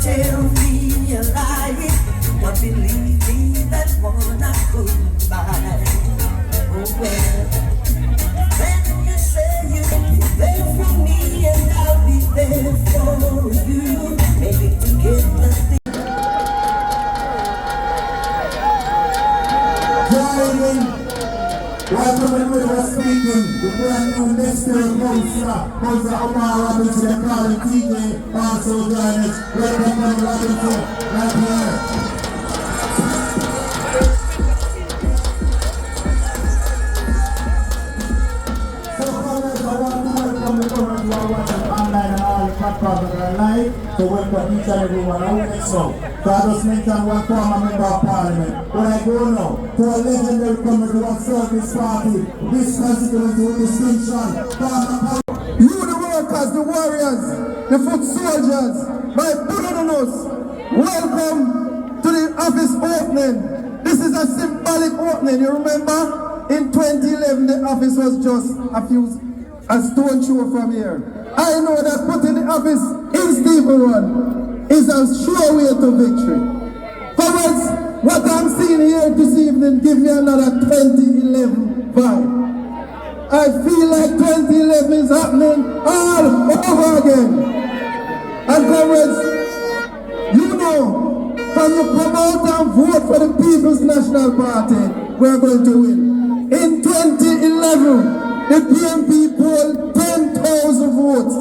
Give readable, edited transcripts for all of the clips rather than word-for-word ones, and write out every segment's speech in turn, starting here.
tell me a lie, but believe me, that one I couldn't buy. Oh well, when you say you'll be there for me and I'll be there for you, maybe together. Welcome when we were speaking, the brand new next year Councillor Omar Robinson and Carly TJ also join us. Welcome to Robinson, right here. So Congress, I want to welcome the current who are watching online and all the platforms that are live. So welcome each and every one out there. So I just mentioned one former member of parliament. When I go now to a legendary comrade who has served this party, this constituency with distinction. You the workers, the warriors, the foot soldiers, my brothers, welcome to the office opening. This is a symbolic opening. You remember? In 2011, the office was just a stone throw from here. I know that putting the office in Stephen Run is a sure way to victory. Comrades, what I'm seeing here this evening gives me another 2011 vibe. I feel like 2011 is happening all over again. And comrades, you know, when you come out and vote for the People's National Party, we're going to win. In 2011, the PMP polled 10,000 votes.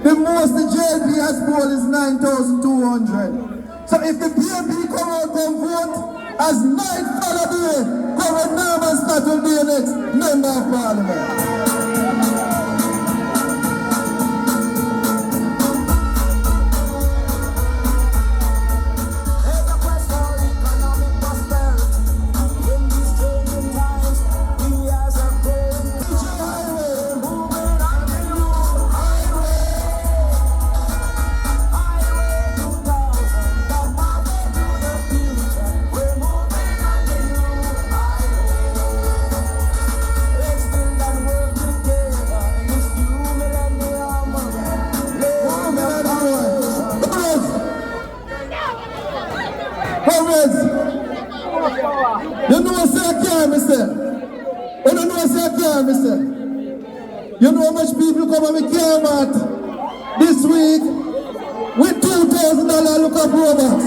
The most the JLP has polled is 9,200. So if the PMP come out and vote, as night follow day, Comrade Norman Scott will be the next member of parliament. You know what I can't, mister? You know what I can't, mister? You know how much people come and me care about this week with $2,000 look up robots.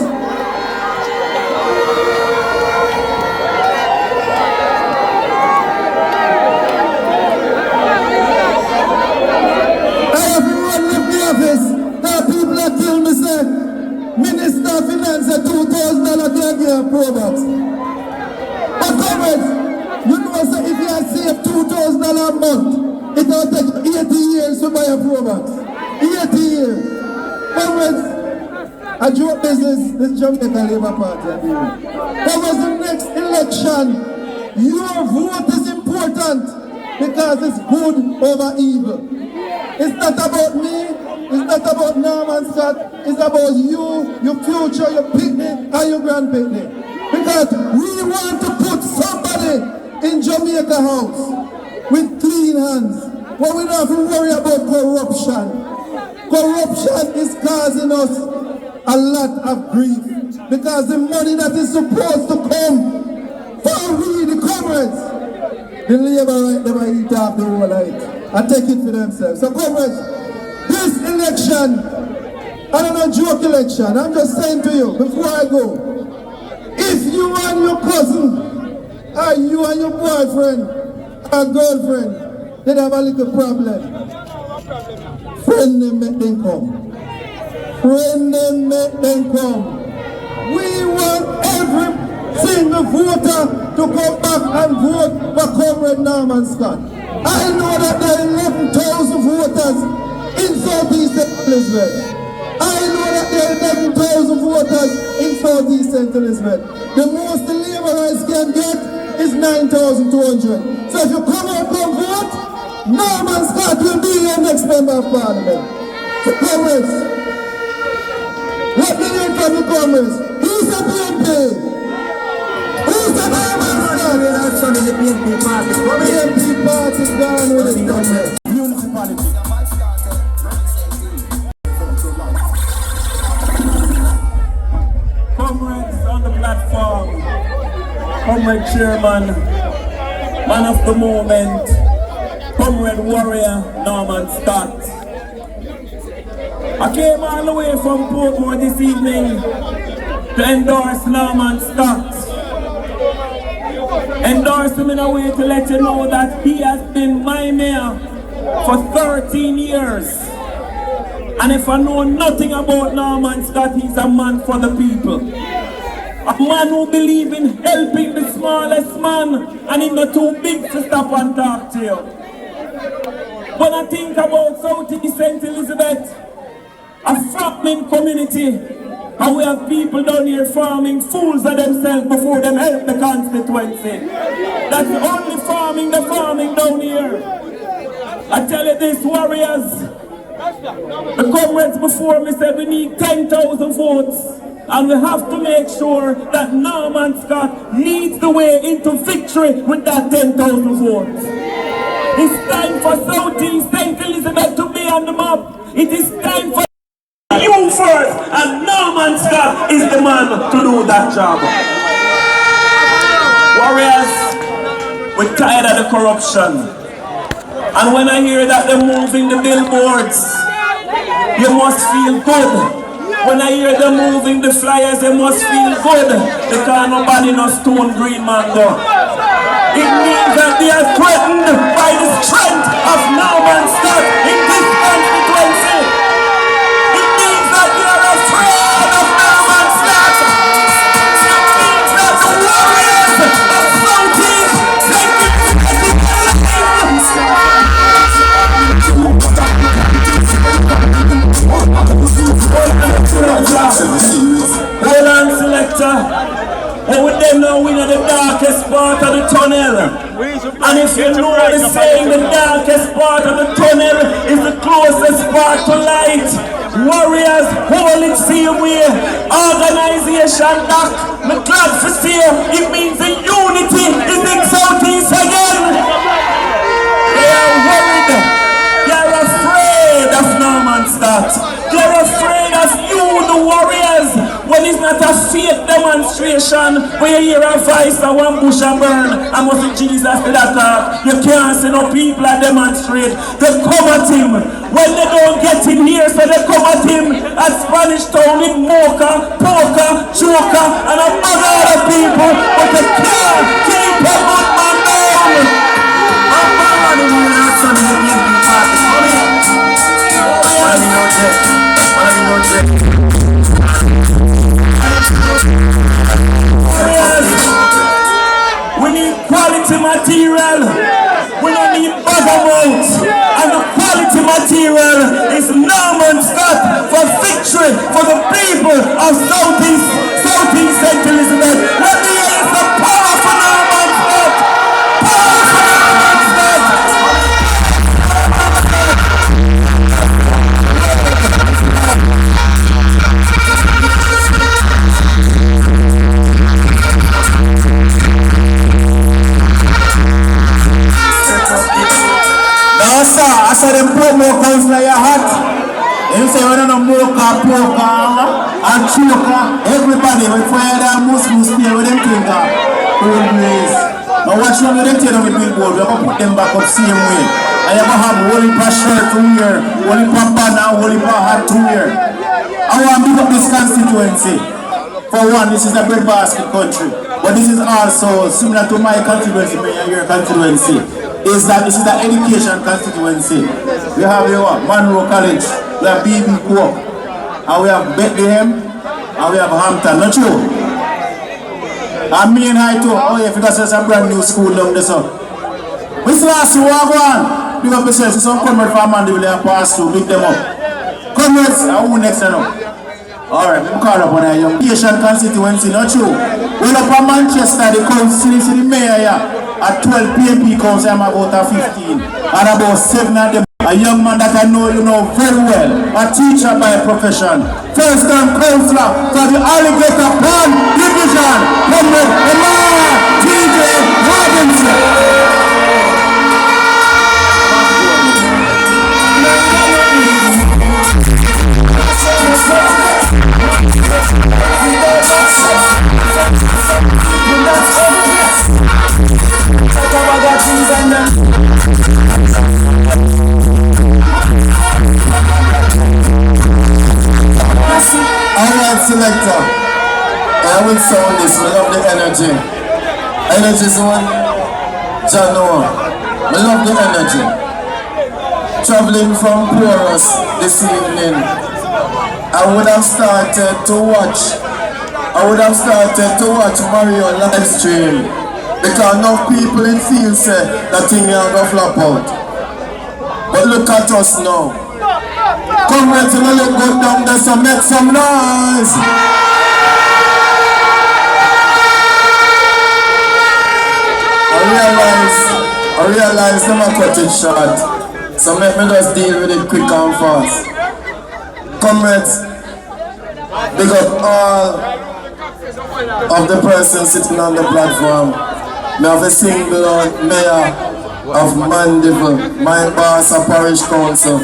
I have everyone left the office. Now people that kill me say, Minister of Finance said $2,000 can't give robots. But comrades, you know so if you have saved $2,000 a month, it will take 80 years to buy a Probox. 80 years. Comrades, a joke business, this Jamaica Labour Party are doing. Comrades, the next election, your vote is important because it's good over evil. It's not about me, it's not about Norman Scott, it's about you, your future, your picnic, and your grandpicnic. Because we want to put somebody in Jamaica House with clean hands. But we don't have to worry about corruption. Corruption is causing us a lot of grief. Because the money that is supposed to come for we, the comrades, the labor right never eat off the whole light and take it for themselves. So comrades, this election, I don't know, joke election, I'm just saying to you before I go, if you and your cousin, or you and your boyfriend, or girlfriend, they have a little problem, friend them make them come. Friend them make them come. We want every single voter to come back and vote for Comrade Norman Scott. I know that there are 11,000 voters in Southeast Elizabeth. I know that there are 11,000 voters in Southeast St. Elizabeth. The most the Labourites can get is 9,200. So if you come out and vote, Norman Scott will be your next member of parliament. So comrades, let me hear from the comrades. Who's the PNP? Who's the Norman Scott? The PNP party. The PNP party gone with it, comrades. Unity politics. Comrade Chairman, man of the moment, Comrade Warrior Norman Scott. I came all the way from Portmore this evening to endorse Norman Scott. Endorse him in a way to let you know that he has been my mayor for 13 years. And if I know nothing about Norman Scott, he's a man for the people. A man who believes in helping the smallest man, and he's not too big to stop and talk to you. When I think about Southeast St. Elizabeth, a farming community, and we have people down here farming fools of themselves before them help the constituency. That's only farming the farming down here. I tell you this, warriors, the comrades before me said we need 10,000 votes. And we have to make sure that Norman Scott leads the way into victory with that 10,000 votes. It's time for Southeast St. Elizabeth to be on the map. It is time for you first, and Norman Scott is the man to do that job. Warriors, we're tired of the corruption. And when I hear that they're moving the billboards, you must feel good. When I hear them moving the flyers, they must feel good, because nobody knows Stone Green Mango. It means that they are threatened by the strength of Norman Scott in this constituency. It means that they are afraid of Norman Scott. It means that the warriors of Southeast St. Hold on, selector. But with them now, we're in the darkest part of the tunnel. And if you know what they're saying, the darkest part of the tunnel is the closest part to light. Warriors, hold it same way. Organization back. I'm glad for see you. It means the unity is in Southeast again. They are worried. They are afraid of Norman Scott. They're afraid of you, the warriors, when it's not a fake demonstration where you hear a voice of one bush and burn. I must see Jesus to that talk. You can't see no people that demonstrate. They come at him. When they don't get him here, so they come at him at Spanish Town with Mocha, Poker, Joker, and a bunch of other people. But they can't keep a good man down. I'm mad when you're not son of the evening party. We need quality material. We don't need buggermouth. And the quality material is Norman Scott for victory for the people of Southeast St. Elizabeth. Let me hear the power for Norman Scott. Power for Norman Scott. I saw them promo council your hat. They say we don't know mocha, poker, and choker. Everybody, we fire that Muslim stay with them things. Now watch them with them things on the billboard. We're going to put them back up same way. And you're going to have whole heap of shirt to wear, whole heap of banner, whole heap of hat to wear. I want to build up this constituency. For one, this is a breadbasket country. But this is also similar to my constituency, your constituency. Is that this is the education constituency. We have Monroe College, we have BB Co-op, and we have Bethlehem, and we have Hampton, not true? And me and I too, oh yeah, because there's a brand new school down there, so. Mr. Lassie, walk on. Big up yourself, some comrades from Mandy will have passed through, big them up. Comrades, who next now? Alright, let me call up on a young education constituency, not true? Well up in Manchester, the council, the mayor here. At 12 PMP counts, I'm about 15. And about 7 of them, a young man that I know you know very well. A teacher by profession. First time counselor for the Alligator Pond Division. Comrade Emma TJ Robinson. That's selector. I will sound this. I love the energy. Energy zone. Jano. I love the energy. Traveling from Porus this evening. I would have started to watch Mario live stream because enough people in field say that thing is going to flop out. But look at us now. Come right and let go down there, so make some noise. I realize them are cut it short. So make me just deal with it quick and fast. Comrades, big up all of the persons sitting on the platform. We have a single mayor of Mandeville, my boss of parish council.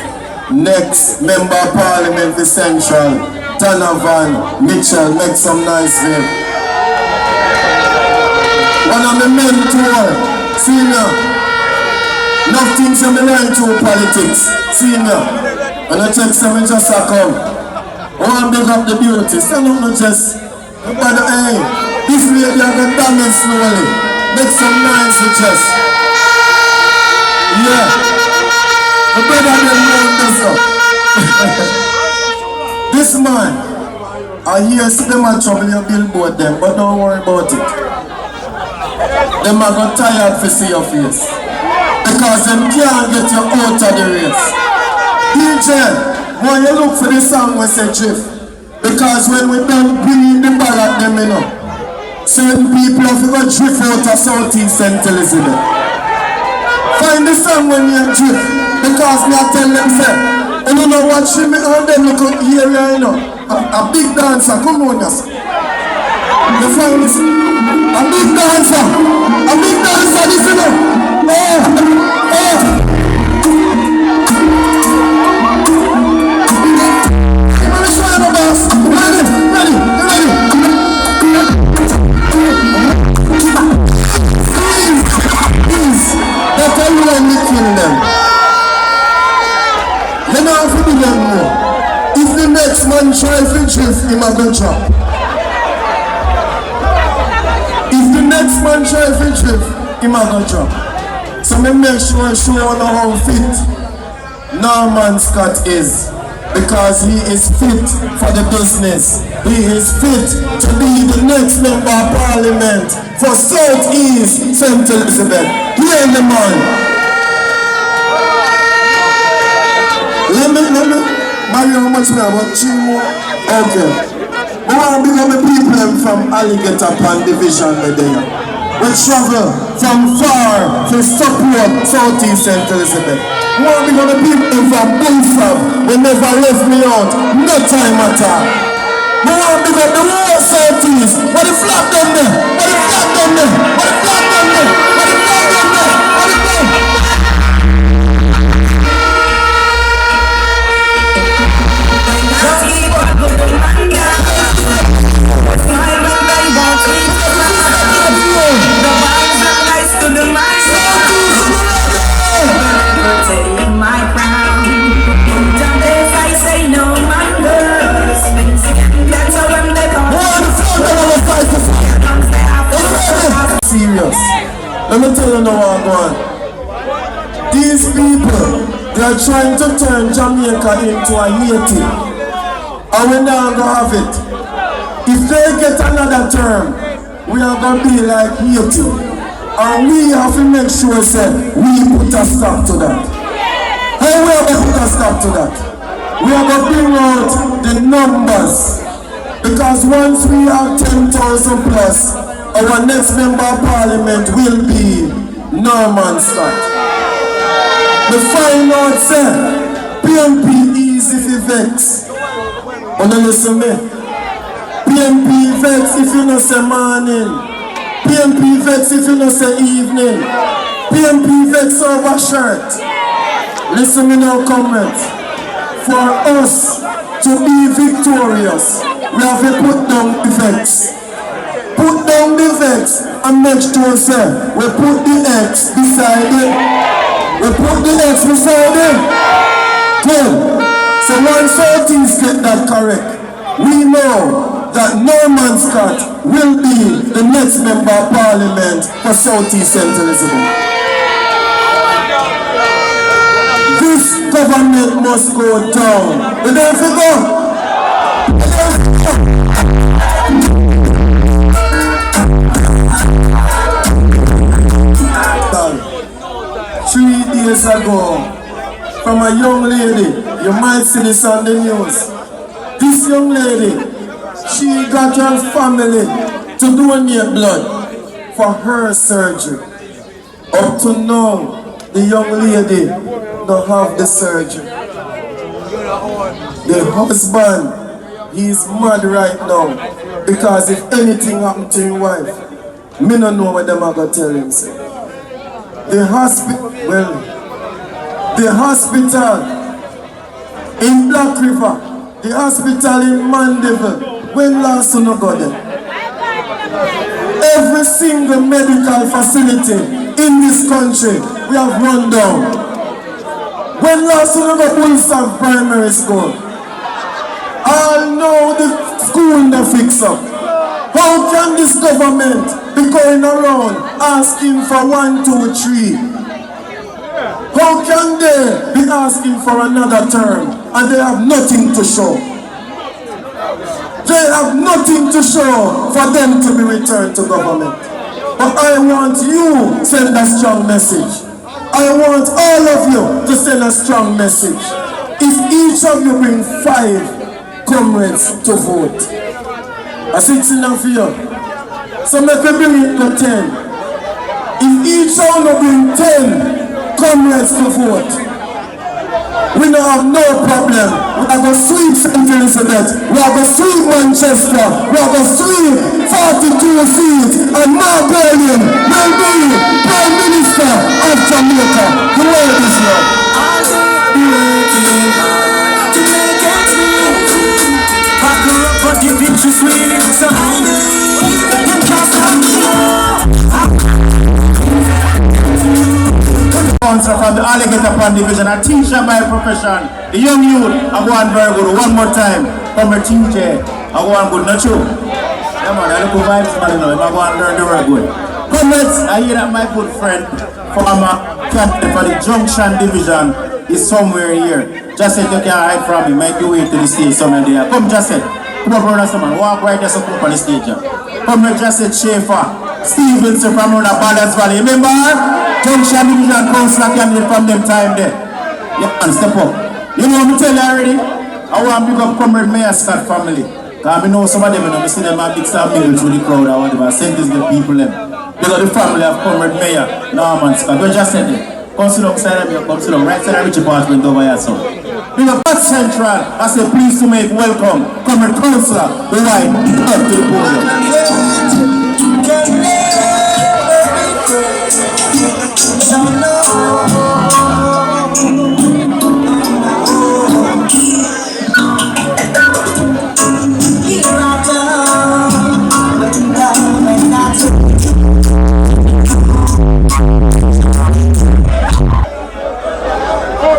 Next member of parliament for Central, Donovan Mitchell, make some nice name. One of the mentor, senior. Enough things you learn through politics, senior. And I check some just a come. I want to big up the beauty. Stand up, not just. But hey, this lady has got damage slowly. Make some nice riches. Yeah. The brother them know this up. This man, I hear see them a trouble your billboard them, but don't worry about it. Them are got tired to see your face. Because them can't get you out of the race. DJ, when you look for the song we say drift. Because when we done bringing the ballot them in, certain people have to go drift out of Southeast st.eliz. Find the song when you drift. Because me I tell them say, and you know what she me and them look out here, you know. A big dancer, come on yes. You find this? A big dancer, this you know. If the next man try to drift, he might go drop. If the next man try to drift, he might go drop. So me make sure I show you how fit Norman Scott is. Because he is fit for the business. He is fit to be the next member of parliament for Southeast St. Elizabeth. Here in the man. Let me, Mario, how much more? About 2 more? Okay. We want to become the people from Alligator Pan Division there. We travel from far to support Southeast St. Elizabeth. We want to become the people from Bullfrog. They never left me out. No time at all. We want to become the whole Southeast. What the flag down there? What the flag down there? What the flag down there? What the flag down there? What the flag? Serious. Let me tell you now what I'm going. These people, they are trying to turn Jamaica into a Haiti. And we're not going to have it. If they get another term, we are going to be like Haiti. And we have to make sure that we put a stop to that. How we are going to put a stop to that? We are going to bring out the numbers. Because once we have 10,000 plus, our next member of parliament will be Norman Scott. The find out say PMP easy if vex. Wanna listen me? PMP vex if you not say morning. PMP vex if you not say evening. PMP vex over shirt. Listen me now, comments. For us to be victorious, we have to put down the vex. Put down the vex and make sure say we put the X beside it. We put the X beside it. Good. So once all things get that correct, we know that Norman Scott will be the next member of parliament for Southeast St. Elizabeth. This government must go down. You don't forget. 3 days ago, from a young lady, you might see this on the news. This young lady, she got her family to donate blood for her surgery. Up to now, the young lady don't have the surgery. The husband, he's mad right now because if anything happened to your wife, me don't know what them are going to tell him. The hospital in Black River, the hospital in Mandeville, when last you go there? Every single medical facility in this country, we have run down. When last you go Ulster Primary School? All know the school they fix up. How can this government be going around asking for 1, 2, 3? How can they be asking for another term and they have nothing to show? They have nothing to show for them to be returned to government. But I want you to send a strong message. I want all of you to send a strong message. If each of you bring 5 comrades to vote, I see it's enough for you. So make me bring it to 10. If each of you bring 10 comrades to vote, we don't have no problem. We are going to sweep St. Elizabeth. We are going to sweep Manchester. We are going to sweep 42 seats. And Mark Berlin will be Prime Minister of Jamaica. The world is love. From the Alligator Pond Division, a teacher by profession, the young youth, I go on very good. One more time, from a teacher, I go on good, not true. Yeah man, I look at vibes, man, you know, I go on learn the word good. Comrades, I hear that my good friend, former captain for the Junction Division, is somewhere here. Just said you can't hide from him, make your way to the stage somewhere there. Come just said, come up brother, someone, walk right there, so come up on the stage. Come here, just said Schaefer, Stevenson from around the Balance Valley, remember? Junction Division Councilor candidate from them time there. Yeah, man, step up. You know what I tell you already? I want to big up Comrade Mayor Scott family. Because I know some of them, you know, I see them a big star mingle through the crowd or whatever. I send this to the people them. Because the family of Comrade Mayor Norman Scott. We just said it. Come sit outside of me, come sit down. Right side of Richie Apartment over here, so. Big up that Central. I say please to make welcome Comrade Councilor, the right up to the podium.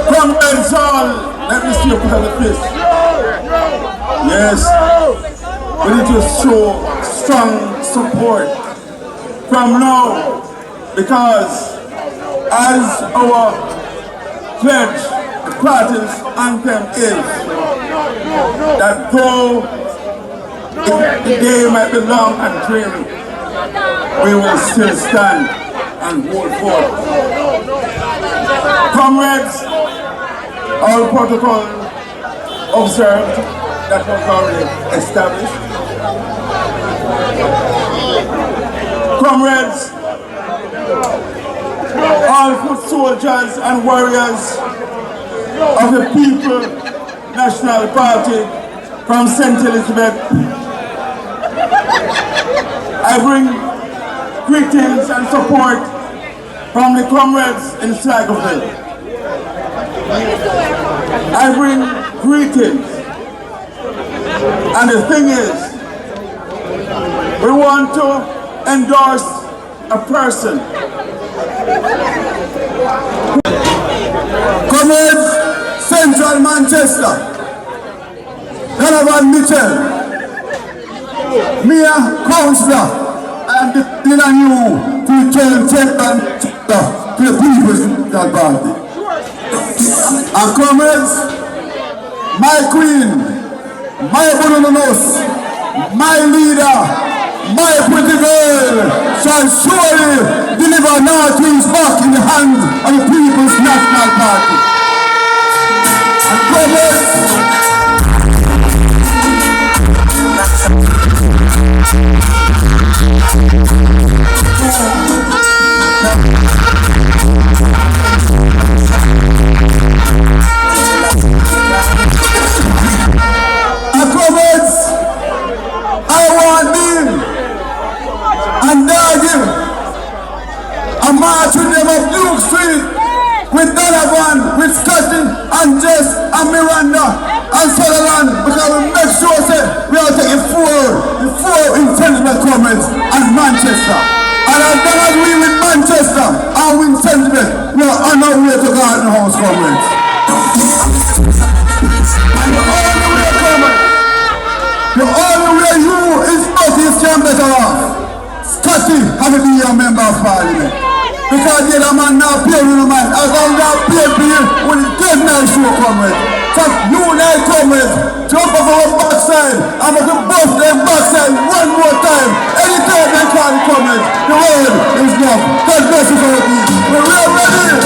Comrades all, let me see you put on the fist. Yes, we need to show strong support from now, because as our pledge, the party's anthem is that though the day might be long and dreary, we will still stand and hold forth. Comrades, all protocol observed that was already established. Comrades, all foot soldiers and warriors of the People National Party from St. Elizabeth, I bring greetings and support from the comrades in Slagville. I bring greetings, and the thing is, we want to endorse a person. Comrades, Central Manchester, Donovan Mitchell, Me a councillor, I am depending on you to return check and to the people's party. And comrades, my queen, my Bononos, my leader, my pretty girl shall surely deliver Northeast back in the hands of the People's National Party. And comrades, I want Nain and Nain a march with them up Duke Street with Donovan, with Scotty and Jess and Miranda and Sutherland, because we make sure we are taking the four intelligent comrades and Manchester. And as long as we with Manchester and we intelligent, we are on our way to Garden House, comrades. And the only way, comrades, the only way you is Northeast can better off. Scotty have to be a member of parliament. Because the other man now pay with the man. As long as I pay for you, when the dead man show comrades. So you and I comrades, jump off our backside and make them bust their backside one more time. Anytime they call the comrades, the world is love. God bless you for it. We're ready.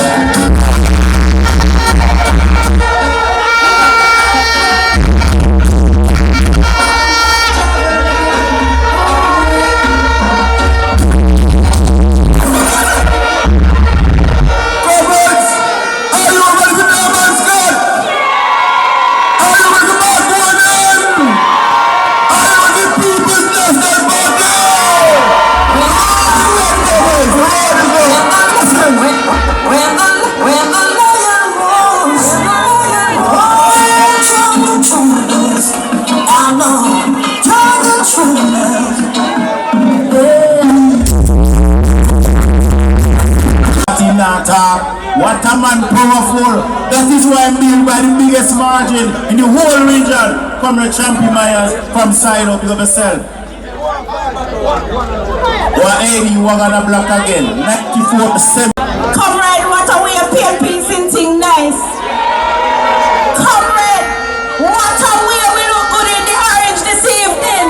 What a man powerful. That is why I'm being by the biggest margin in the whole region. Comrade Champion Myers from side up of yourself. What Eddie, you are gonna block again. 94%. Comrade, what a way of PNP singing nice. Comrade, what a way we look good in the orange this evening.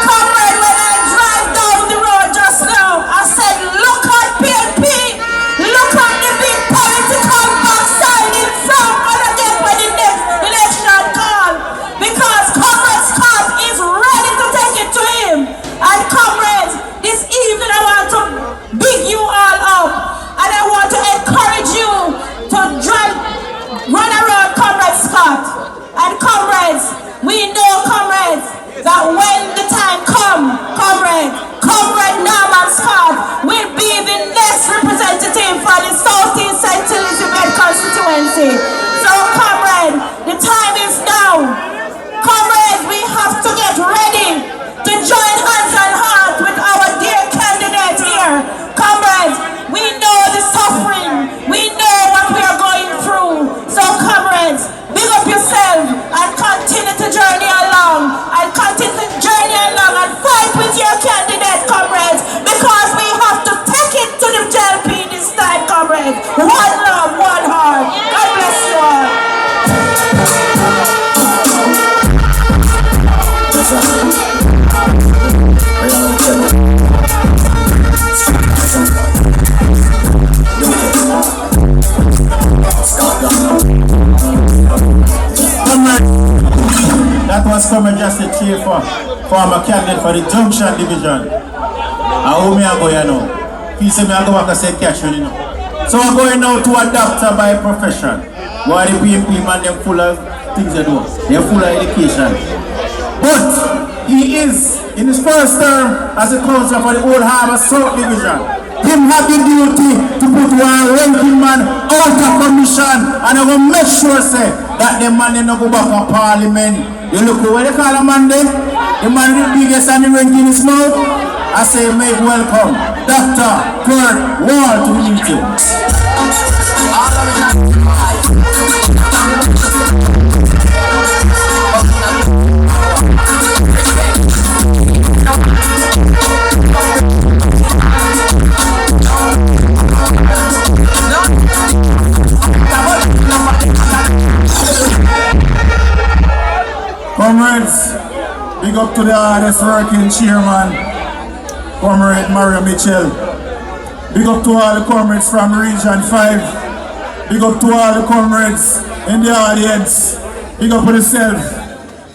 Comrade, when I drive down the road just now, I said, look at PNP. Look at the big political backside in front when I get when the next election call. Because Comrade Scott is ready to take it to him. And comrades, this evening I want to big you all up. And I want to encourage you to run around Comrade Scott. And comrades, we know comrades, that when the time comes, Comrade Norman Scott will be the next representative for the Southeast st.eliz constituency. So comrade, the time is now. Comrades, we have to get ready to join hands and heart with our dear candidate here. Comrades, we know the suffering. We know what we are going through. So comrades, big up yourself and continue to journey along. And continue to journey along and fight with your candidate, comrades. Because we have to take it to the JLP this time, comrades. One love, one heart. God bless you all. That was Comrade Justin Chief for former candidate for the Junction Division. And who me I go here now? He said me I go back and say catch you know. So I'm going now to a doctor by profession. Why the PNP man them full of things they do. They're full of education. But he is in his first term as a councillor for the Old Harbour South Division. Him have the duty to put one ranking man out of commission, and I will make sure say that the man they not go back to parliament. You look what they call a man there? The man with the biggest and the rank in his mouth. I say make welcome Dr. Kurt Wall to the meeting. Big up to the hardest working chairman, Comrade Mario Mitchell. Big up to all the comrades from Region 5. Big up to all the comrades in the audience. Big up for yourself.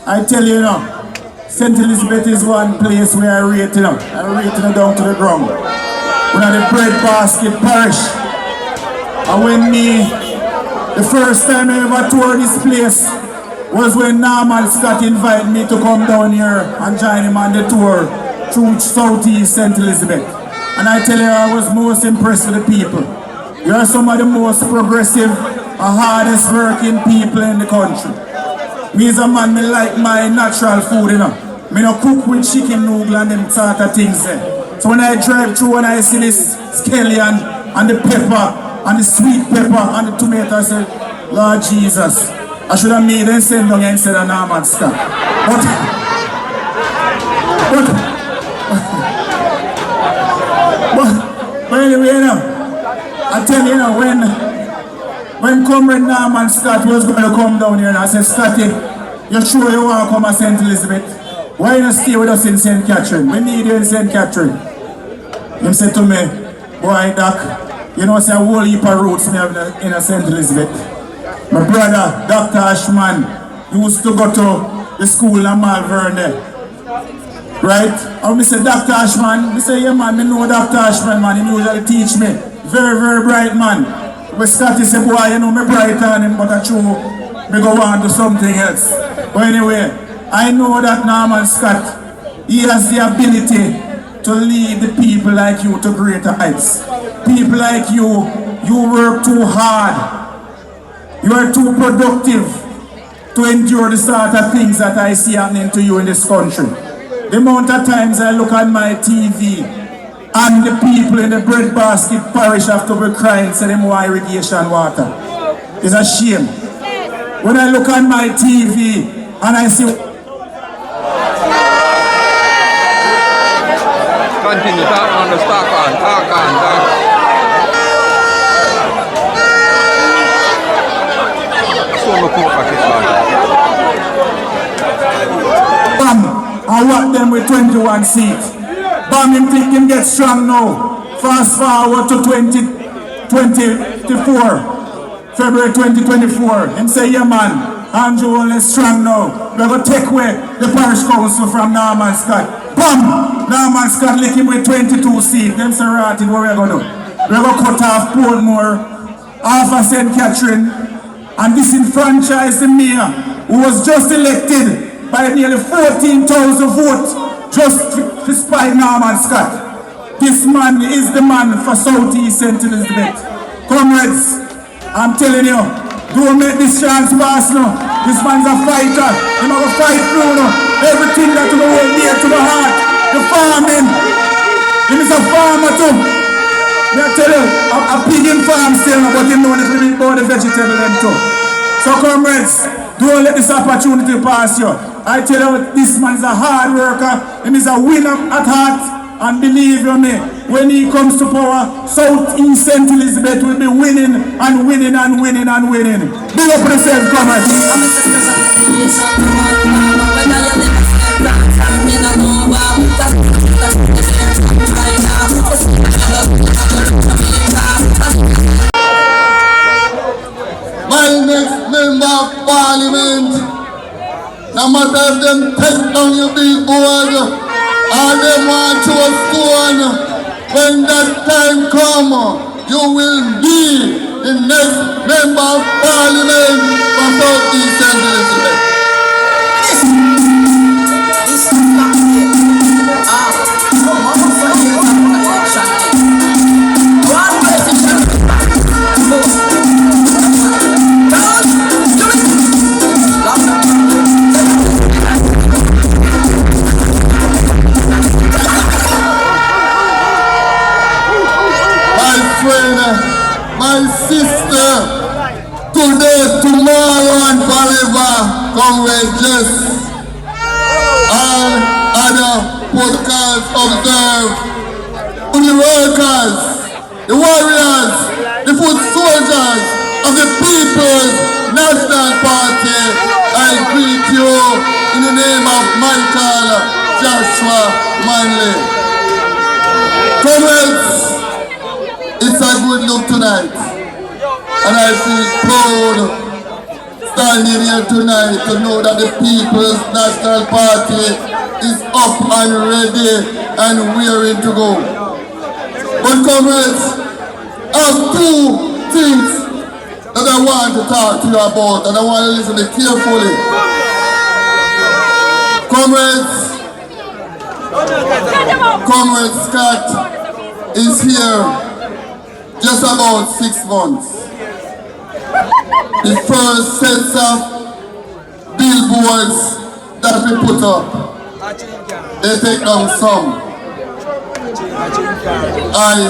I tell you now, St. Elizabeth is one place where I rate it up. I rate it down to the ground. We're at the breadbasket parish. And when the first time I ever toured this place was when Norman Scott invited me to come down here and join him on the tour through Southeast St. Elizabeth. And I tell you, I was most impressed with the people. You are some of the most progressive and hardest working people in the country. Me as a man, me like my natural food, you know. Me no cook with chicken noodle and them sort of things there. So when I drive through and I see this scallion and the pepper and the sweet pepper and the tomato, I say, Lord Jesus, I should have made them send down instead of Norman Scott. But anyway, you know, I tell you, when Comrade Norman Scott was going to come down here, and I said, Scotty, you sure you want to come to St. Elizabeth? Why not stay with us in St. Catherine? We need you in St. Catherine. He said to me, boy, Doc, you know, say a whole heap of roots me have in St. Elizabeth. My brother, Dr. Ashman, used to go to the school in Malvern there. Right? And I said, Dr. Ashman, I say, yeah man, I know Dr. Ashman, man, he usually teach me. Very, very bright man. But Scotty said, boy, you know, me bright on him, but I true, me go on to something else. But anyway, I know that Norman Scott, he has the ability to lead the people like you to greater heights. People like you work too hard. You are too productive to endure the sort of things that I see happening to you in this country. The amount of times I look at my TV and the people in the breadbasket parish have to be crying, say them want irrigation water. It's a shame. When I look at my TV and I see... Continue, talk on. Bam! I want them with 21 seats. Bam, him think him get strong now. Fast forward to 2024. February 2024. Him say, yeah man, Andrew only strong now. We're going to take away the parish council from Norman Scott. Bam! Norman Scott lick him with 22 seats. Them say, right, what we're going to do? We're going to cut off Portmore, half of St. Catherine, and disenfranchise the mayor who was just elected by nearly 14,000 votes just to spite Norman Scott. This man is the man for Southeast St. Elizabeth. Comrades, I'm telling you, don't make this chance pass now. This man's a fighter. He's going to fight through now. Everything that you hold dear to the heart. The farming. He is a farmer too. I tell you, a pig in farm still, but he knows a little bit about the vegetable them too. So comrades, don't let this opportunity pass you. I tell you, this man is a hard worker. He is a winner at heart. And believe you me, when he comes to power, Southeast St. Elizabeth will be winning and winning and winning and winning. Big up for yourself, comrades. My next member of parliament, no matter if them take down your billboard, or them want to a stone, when that time come, you will be the next member of parliament for Southeast St. Elizabeth. My sister, today, tomorrow and forever, congratulations. All other podcasts observe. The workers, the warriors, the foot soldiers of the People's National Party, I greet you in the name of Michael Joshua Manley. Comrades, it's a good look tonight. And I feel proud standing here tonight to know that the People's National Party is up and ready and raring to go. But comrades, I have two things that I want to talk to you about, and I want to listen to carefully. Comrade Scott is here just about 6 months. The first sets of billboards that we put up, they take down some. I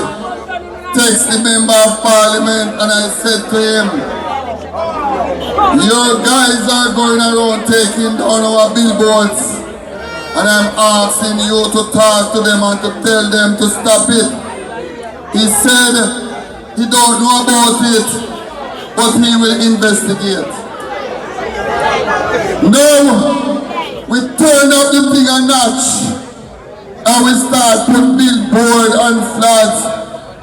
text the member of parliament and I said to him, your guys are going around taking down our billboards, and I'm asking you to talk to them and to tell them to stop it. He said he don't know about it, but he will investigate. Now, we turn up the thing a notch and we start put billboard and flags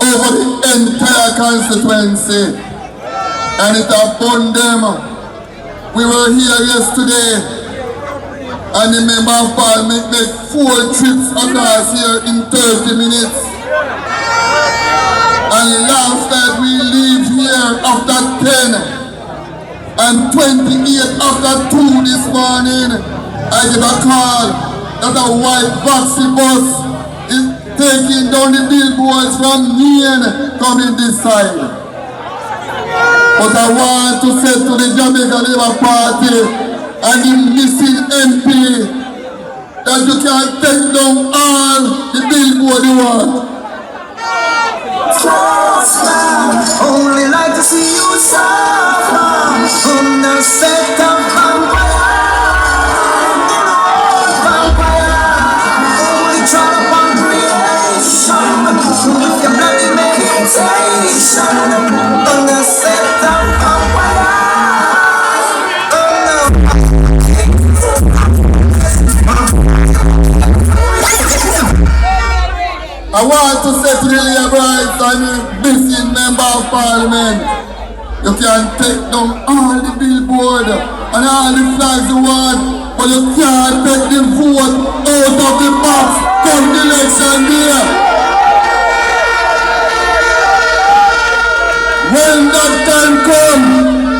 over the entire constituency, and it upon them. We were here yesterday and the member of parliament made 4 trips across here in 30 minutes. And last night we leave here after 10 and 28 after 2 this morning. I get a call that a white taxi bus is taking down the billboards from Nain coming this side. But I want to say to the Jamaica Labour Party and the missing MP that you can take down all the billboard you want. Only like to see you suffer from the set of vampire. Only try to find creation with your bloody meditation on the set of vampire. I want to say to the Labourites and the missing member of parliament, you can take down all the billboard and all the flags you want, but you can't take the vote out of the box come the election day. When that time comes,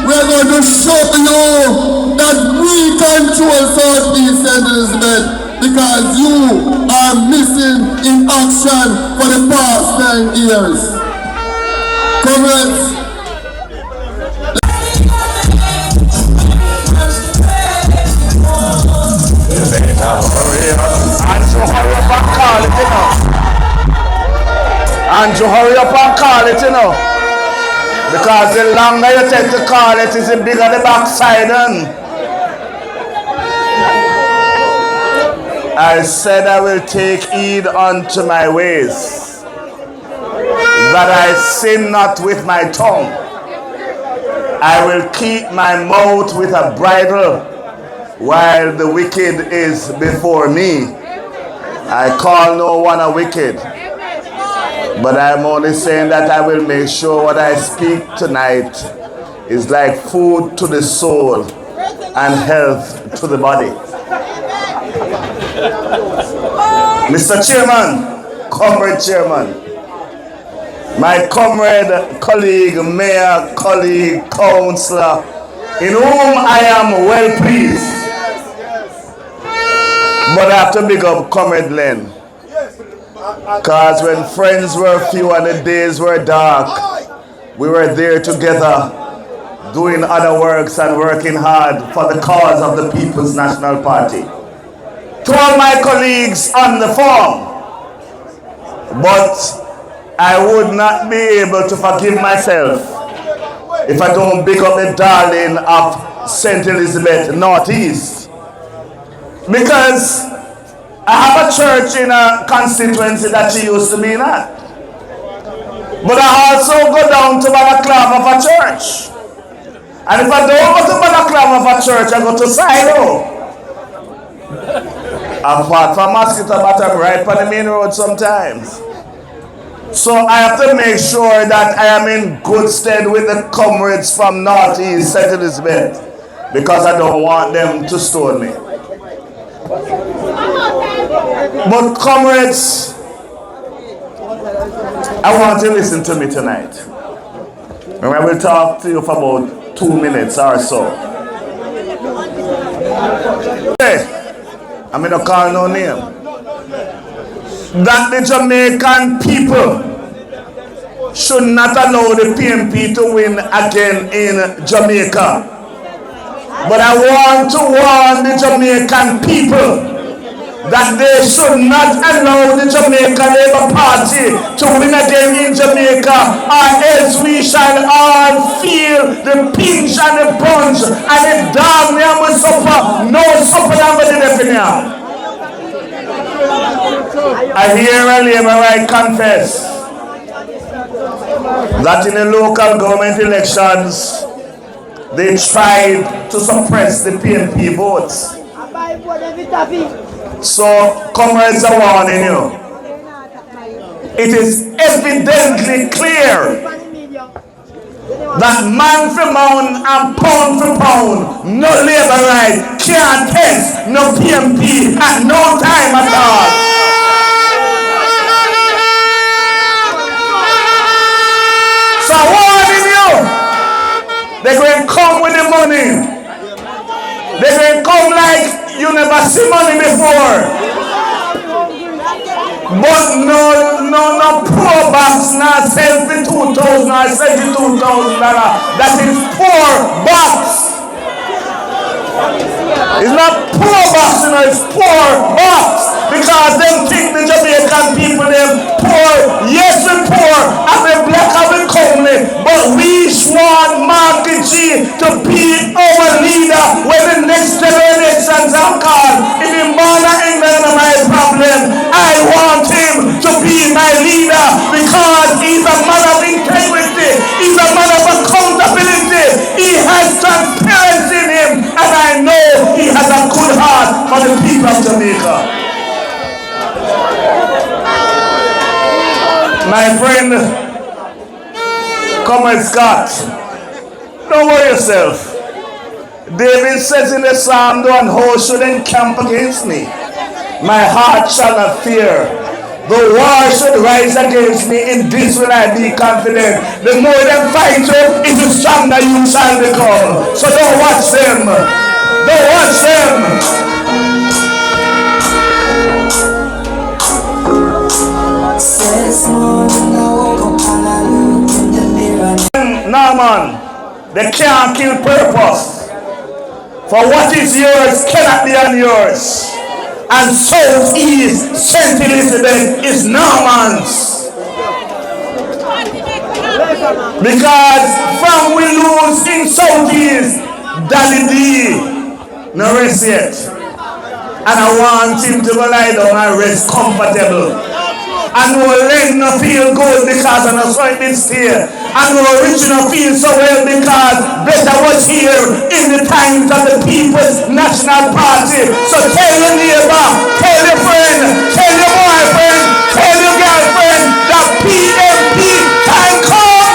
we're going to show you that we control South East St. Elizabeth, because you are missing in action for the past 9 years. Comrades, Andrew, hurry up and call it, you know. Because the longer you take to call it, is the bigger the backside. I said I will take heed unto my ways, that I sin not with my tongue. I will keep my mouth with a bridle, while the wicked is before me. I call no one a wicked, but I'm only saying that I will make sure what I speak tonight is like food to the soul and health to the body. Mr. Chairman, Comrade Chairman, my comrade, colleague, mayor, colleague, councillor, in whom I am well pleased. But I have to big up Comrade Len, because when friends were few and the days were dark, we were there together doing other works and working hard for the cause of the People's National Party. To all my colleagues on the forum, but I would not be able to forgive myself if I don't big up the darling of St. Elizabeth Northeast, because I have a church in a constituency that she used to be in at, but I also go down to Balaclava of a church, and if I don't go to Balaclava of a church, I go to Silo. Apart from mosquito bottom, right on the main road sometimes. So I have to make sure that I am in good stead with the comrades from Northeast St. Elizabeth, because I don't want them to stone me. But comrades, I want you to listen to me tonight. And I will talk to you for about 2 minutes or so. Hey, I'm going to call no name. That the Jamaican people should not allow the PMP to win again in Jamaica. But I want to warn the Jamaican people that they should not allow the Jamaica Labour Party to win again in Jamaica, or else we shall all feel the pinch and the punch and the dog me and we suffer. No suffer than we did here. I hear a Labour right confess that in the local government elections they tried to suppress the PNP votes. So comrades are warning you. It is evidently clear that man for man and pound for pound, no Labour right can't test no PMP at no time at all. So I'm warning you, they're going to come with the money. They're going to come like you never see money before. But no poor box not sell for $2,000 or $72,000. That is poor box. It's not poor box, you know, it's poor box. Because they think the Jamaican people, them poor. Yes, we're poor, and we're black and we're comely. But we want Marky G to be our leader when the next elections are called. If in Mona England is my problem, I want him to be my leader because he's a man of integrity. He's a man of accountability. He has transparency in him, and I know he has a good heart for the people of Jamaica. My friend, Comrade Scott, don't worry yourself. David says in the Psalm, "Though an host should encamp against me, my heart shall not fear. The war should rise against me, in this will I be confident." The more they fight you, it is stronger you shall become. So don't watch them. Don't watch them. No man, they can't kill purpose. For what is yours cannot be on yours. And so is St. Elizabeth is no man's. Because from we lose in Southeast, Daddy D, no rest yet. And I want him to go lie down and rest comfortable. And no leg no feel good because I no sweat this here. And no rich no feel so well because better was here in the times of the People's National Party. So tell your neighbor, tell your friend, tell your boyfriend, tell your girlfriend that PMP time come.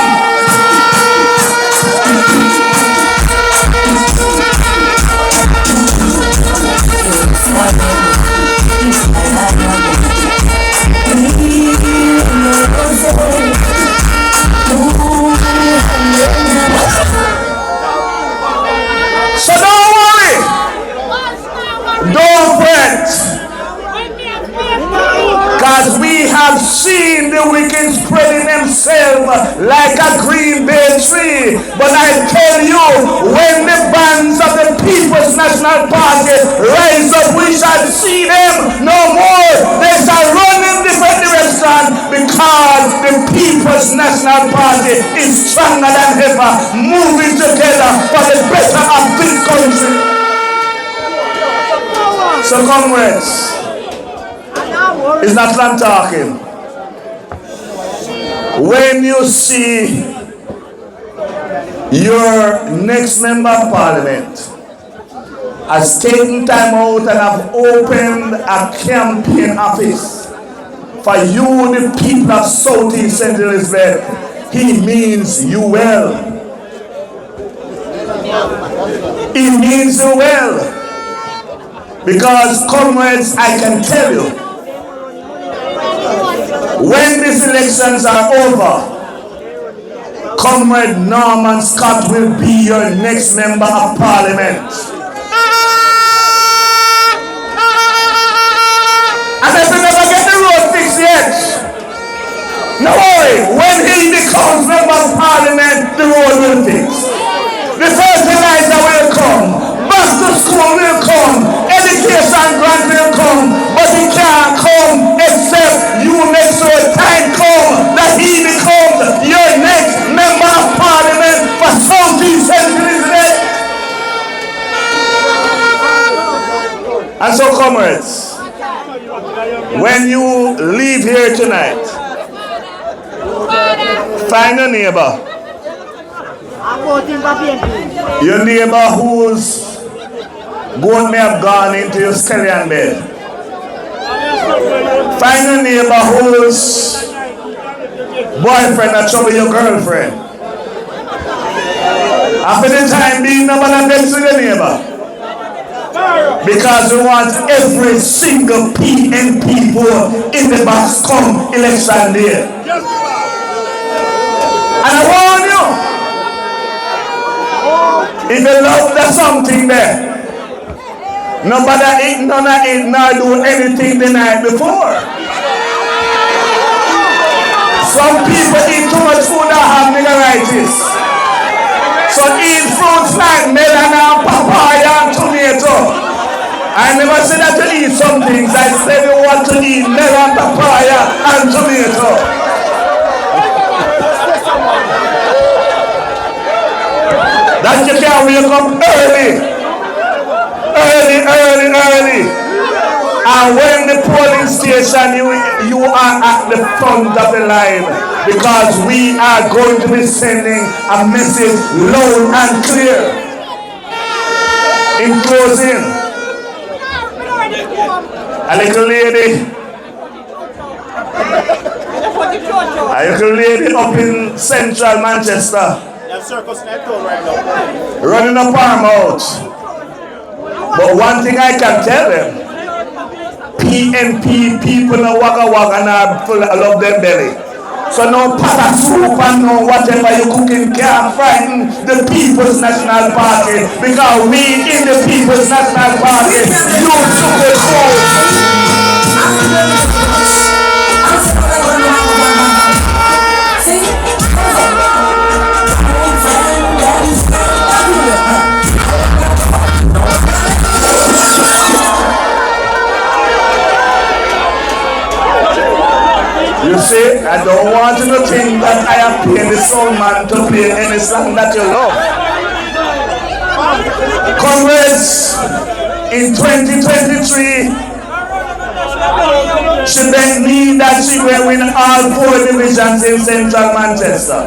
So don't worry, don't fret, because we have seen the wicked spreading themselves like a green bay tree. But I tell you, when the bands of the People's National Party rise up, we shall see them no more. They shall run in different directions because the People's National Party is stronger than ever, moving together for the better of this country. So comrades, it's not long talking. When you see your next member of parliament has taken time out and have opened a campaign office for you, the people of Southeast St. Elizabeth. He means you well. He means you well. Because, comrades, I can tell you, when these elections are over, Comrade Norman Scott will be your next member of parliament. And if you never get the road fixed yet, no worry, when he becomes member of parliament, the road will fix. The fertilizer will come, back to school will come, education grant will come, but it can't come except you make sure time come that he becomes your next member of parliament for Southeast St. Elizabeth. And so, comrades, when you leave here tonight, find a neighbor. Your neighbor whose goat may have gone into your stallion bed. Find a neighbor whose boyfriend had trouble your girlfriend. After the time being, nobody gets with the neighbor. Because we want every single PNP vote in the box come election day. And I warn you, if you love there's something there, nobody eat none of it nor do anything the night before. Some people eat too much food that have niggeritis. So eat fruits like melon and papaya and tomato. I never said that to eat some things. I said you want to eat melon, papaya and tomato. That you can wake up early. And when the polling station, you are at the front of the line, because we are going to be sending a message loud and clear. In closing, a little lady up in central Manchester, running a farm out. But one thing I can tell them, PNP people no waka and full of their belly. So no pot of soup and no whatever you cooking can't frighten the People's National Party, because we in the People's National Party, you took the You see, I don't want you to think that I have paid the song man to play any song that you love. Comrades, in 2023, she begged me that she will win all 4 divisions in central Manchester.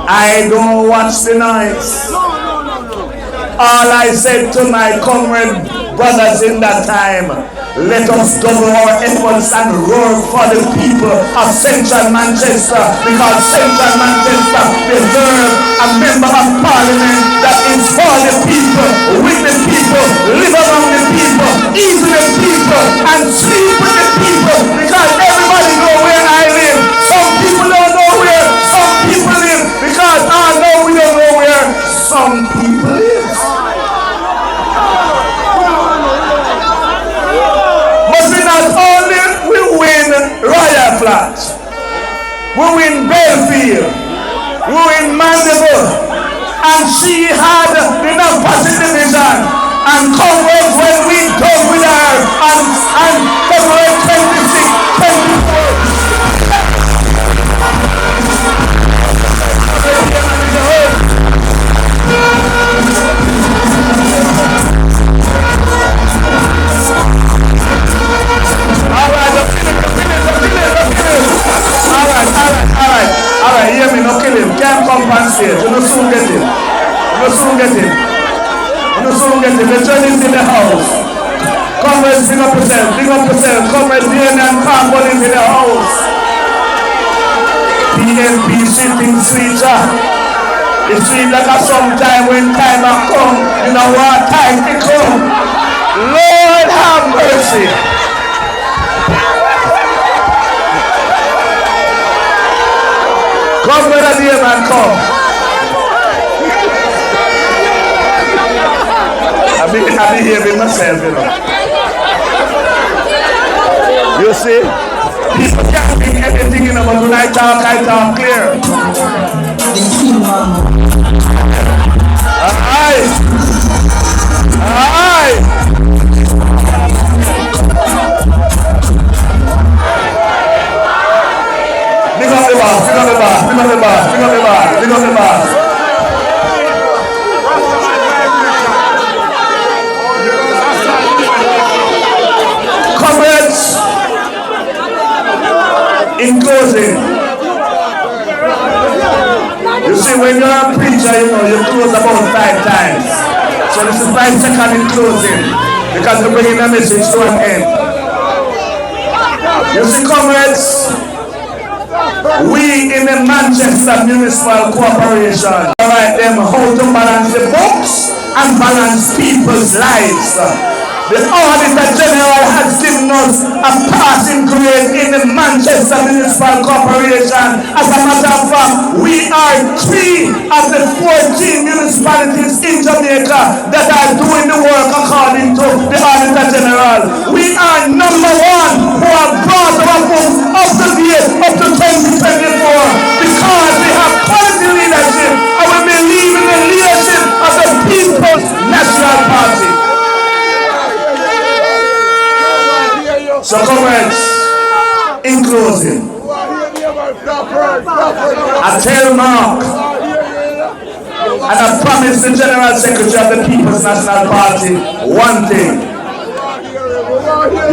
I don't watch the noise. All I said to my comrade brothers in that time, let us double our efforts and roar for the people of central Manchester, because central Manchester deserves a member of parliament that is for the people, with the people, live among the people, eat with the people, and sleep with the people, because everybody know where I live. Some people don't know where some people live, because I know we don't know where some people live. Not only we win Royal Flat, we win Belfield, we win Mandeville, and she had the Nampasi division. And comrades, when we go with her and February 26, 24. All right, hear me, no kill him. Can't compensate. You no soon get him. You no soon get him. You no soon get it. The journey is in the house. Comrades, big up yourself. Big up yourself. Comrades, Nain and Carbon is in the house. PNP sitting sweeter. It seems like a sometime when time has come. You know what? Time to come. Lord have mercy. Come, brother dear man, come. I be here with myself, you know. You see? People can't think anything, you know, but when I talk clear. Aye. Aye. Big up the boss, big up the boss, big up the boss, big up the boss, big up the boss. Comrades, in closing, you see when you're a preacher, you know, you close about 5 times. So this is 5 seconds in closing, because you're bringing a message to an end. You see, comrades, we in the Manchester Municipal Corporation write them how to balance the books and balance people's lives. The Auditor General has given us a passing grade in the Manchester Municipal Corporation. As a matter of fact, we are 3 of the 14 municipalities in Jamaica that are doing the work according to the Auditor General. We are number 1 who have brought our books up to date up to 2024 because we have quality leadership and we believe in the leadership of the People's National Party. So comrades, in closing, I tell Mark and I promise the General Secretary of the People's National Party one thing.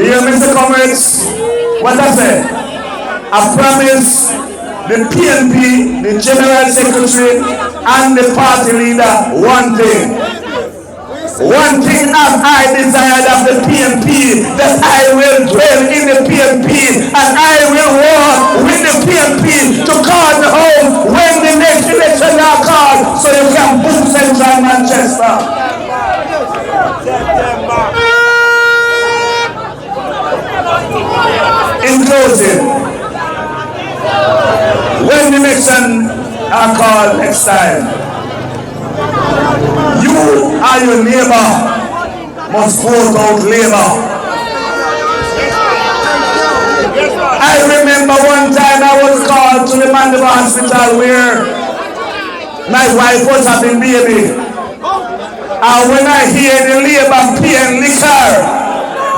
You hear me, Mr. Comrades? What I said? I promise the PNP, the General Secretary and the party leader one thing. One thing have I desired of the PNP, that I will dwell in the PNP and I will walk with the PNP to call the home when the next election are called, so you can book Central Manchester. In closing, when the election are called next time, you and your neighbor must vote out Labour. I remember one time I was called to the Mandeville Hospital where my wife was having baby. And when I hear the Labour paying liquor,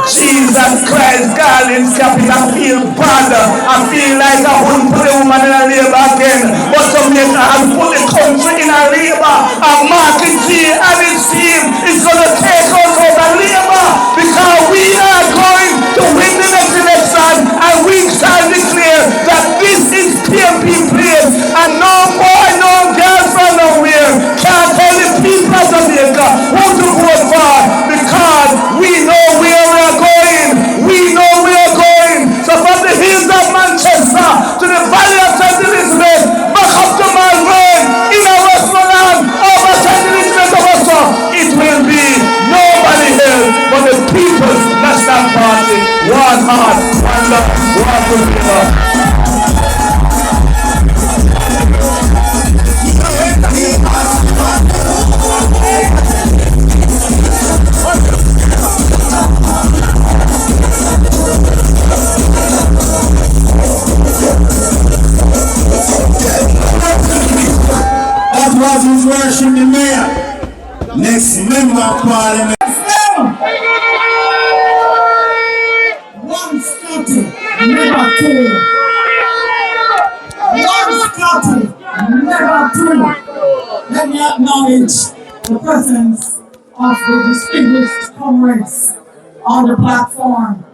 Jesus Christ, God in capital, I feel bad. I feel like I wouldn't put a woman in a labor again. But to make her put the country in a labor. And Martin G and his team is going to take us out of labor. Because we are going to win the next election. And we shall declare that this is PNP place. And no boy, no girl from nowhere can tell the people of Jamaica who to vote for. Because we know where we are going. We know we are going. So from the hills of Manchester to the valley of St. Elizabeth, back up to Malvern, in our Westmoreland, over St. Elizabeth also, it will be nobody else but the People's National Party. One heart, one love, one together. That was his worship, the mayor. Next member of parliament. One scattered, never two. One scattered, never two. Let me acknowledge the presence of the distinguished comrades on the platform.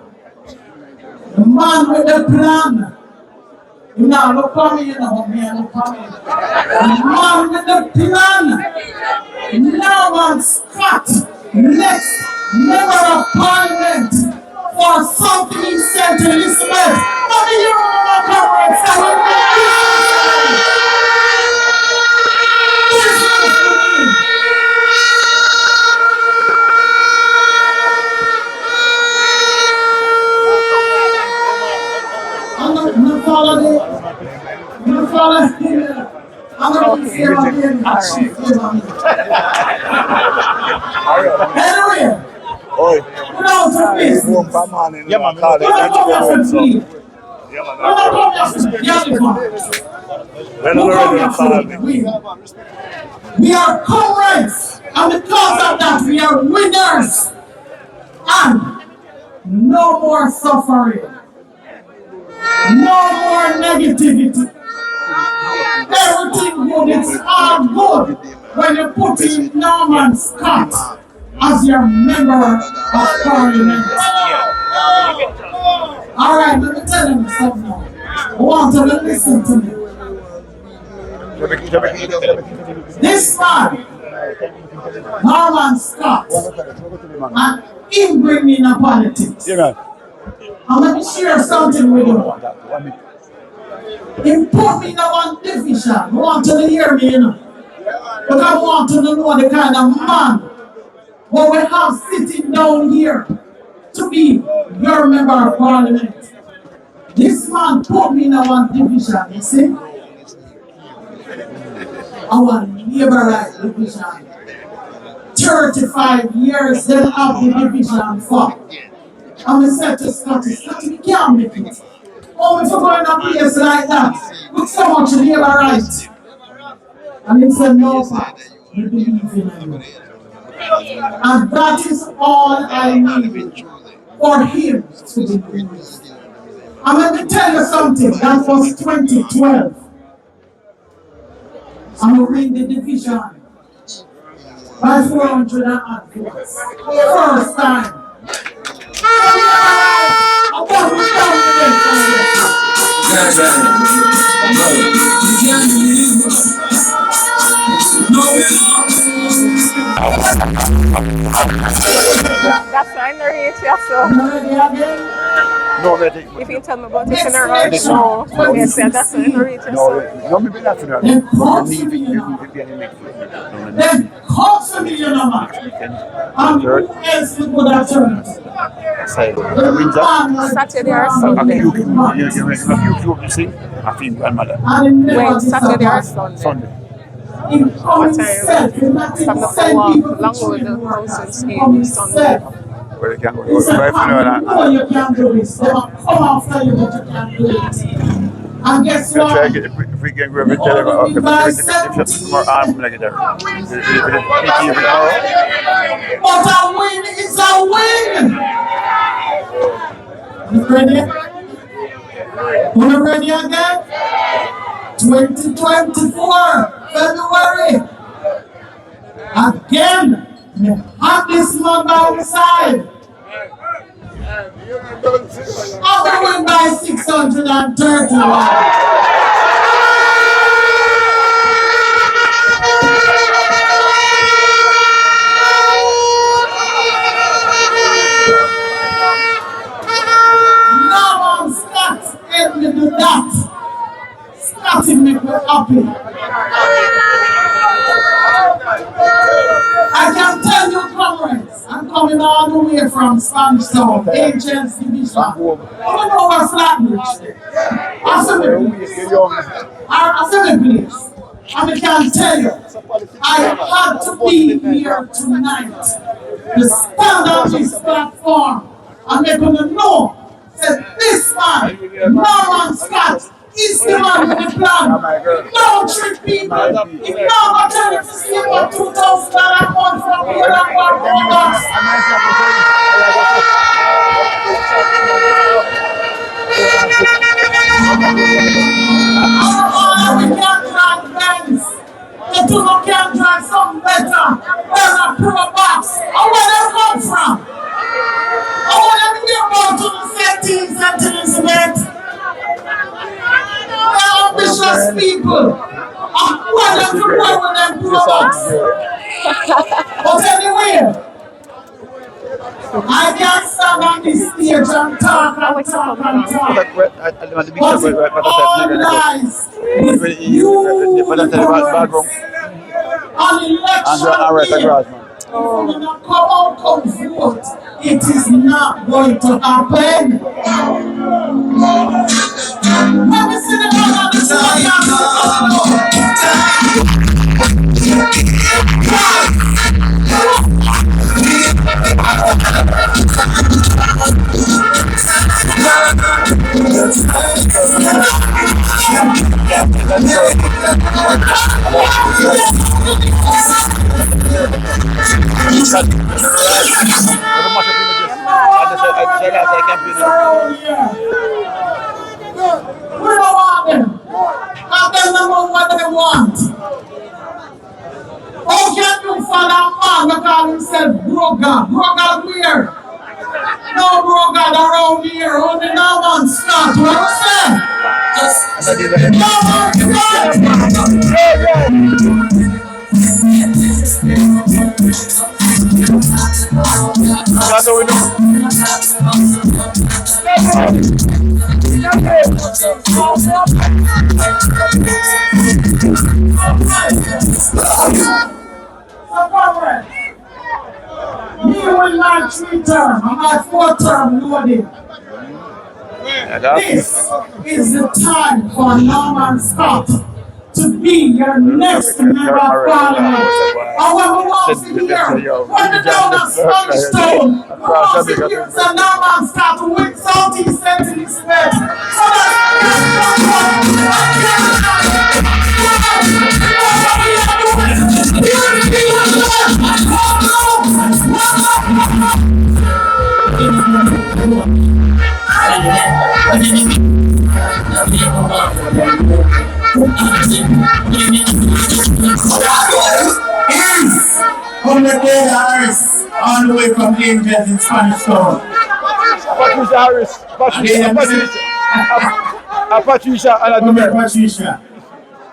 The man with the plan. You know, look for me, you know, me, look for me. The man with the plan. No one Scott next member of parliament for Southeast St. Elizabeth. Let me hear one more comrades. I'm gonna follow it. I'm gonna follow it. I'm gonna be here on the end. Anyway, without a business. Yeah, man. We're not coming from Sweden. We're not coming from We are comrades, and because of that, we are winners. And no more suffering. No more negativity. Everything good, it's all good when you put in Norman Scott as your member of parliament. Alright, let me tell you something now. I want you to listen to me. This man, Norman Scott, and him bring me in a politics. I'm going to share something with you. He put me in one division. I want you to hear me, you know. But I want you to know the kind of man what we have sitting down here to be your member of parliament. This man put me in one division, you see? Our neighborhood division. 35 years they have the division for. And I said to Scotty, we can't make it. Oh, if we're going to a place like that, with so much labor rights. And he said, no, Pat, we believe in you. And that is all I need for him to believe. And let me tell you something, that was 2012. I'm going to win the division by 400 votes. First time. That's why I narrate you, so. If you tell me about it in a rush, no. Yes, that's why I narrate you, so. Then call for me, you know, man. And who else would have turned? Saturday or Sunday. When Saturday or Sunday. What time? From the walk, Longwood, the Thousand Scheme, Sunday. Well, you can go to the wife, you can do this. They will come after you, but you can do it. And guess what? If we can go and tell him, if you more arm, like it. But a win is a win. You ready? You ready again? 2024, February. Again, you have this man by the side. I'm going to win by 631. Help me do that. Starting make me happy. I can tell you, comrades, I'm coming all the way from Spanish Town, Agents Division. I don't know where Flatbush. I said it, please. And I can tell you, I had to be here tonight to stand on this platform and make them know that this man, Norman Scott, is the man with the plan. Don't trick people. If now I tell you to see what 2001 from here and one robots. We can't drive Benz. The two can drive something better than a Pro Box. And where they come from? I want them to get more to the St. Elizabeth. They're ambitious people. I want them to work with them Pro Box. But anyway, I can stand on this stage and talk and talk and talk. But all lies with you influence on election day. When you come out, come vote. It is not going to happen. Let me see the one on the side. We don't want them. And them know what they want. How can you follow a man that call himself broker? Broker where? No broker around here. Only no man start. What you say? No man me will not 3-term, I'm not 4-term loaded. This is the time for Norman Scott to be your next member of parliament. And when we walk in here, when the down of Spanish Town, we walk in here, so Norman Scott to win Southeast St. Elizabeth. So from the day Harris, all the way from Angels in Spanish Town. Patricia Harris. Patricia and Patricia.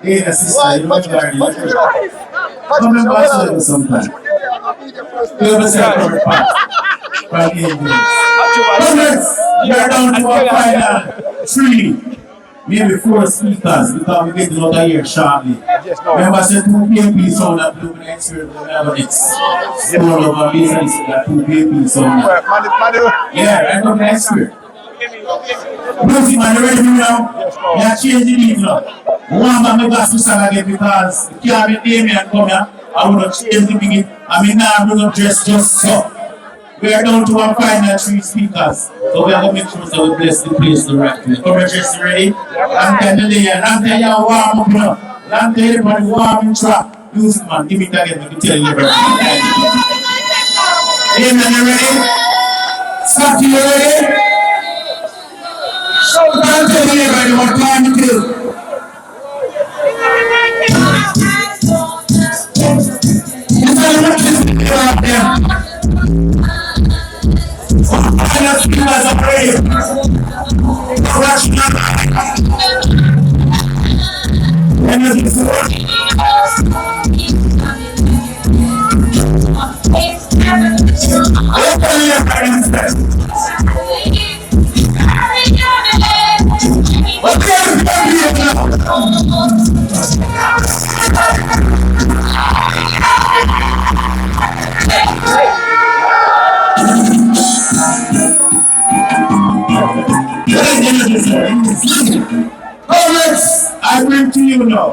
Yeah, sister, you much better. Come and pass it sometime. You ever say from the past? From Angels. We are down to our final 3, maybe 4 speakers because we get another year shortly. Remember, I said 2 PMP sound that blue next year, we have an small of our business that 2 PMP sound. Yeah, right up next year. Lucy, man, you ready now? You are changing it now. I want to make us to sing again because you can't be Damien come here. I want to change the beginning. I mean, now I'm going to dress just so. We are down to our final 3 speakers. So we are going to make sure that we bless the place the right way. Come here, Jesse, ready? Long time today, long time you are warm up now. Long time everybody warm in trap. Music man, give me that again, I can tell you everything. Amen, you ready? Scotty, you ready? Shout out to everybody what time it is. And the speakers are praying. And I bring to you now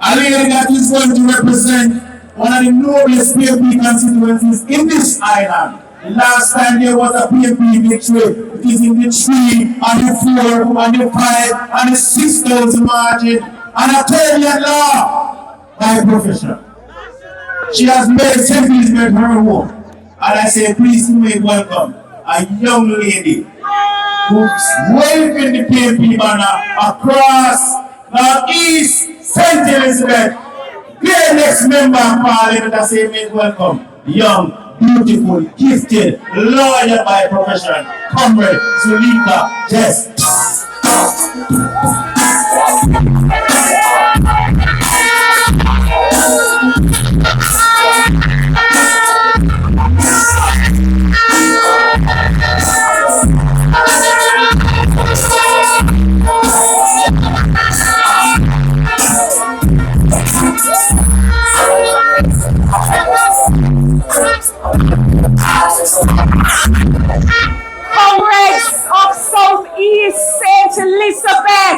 a lady that is going to represent one of the noblest PMP constituencies in this island. The last time there was a PMP victory, it is in the 3, and the 4, and the 5, and the 6,000 margin, and I tell you law by profession. She has made St. Elizabeth her home. And I say, please make welcome a young lady who's waving the PMP banner across Northeast St. Elizabeth. Great next member of Parliament, I say, make welcome young, beautiful, gifted, lawyer by profession, comrade Zulika Jess.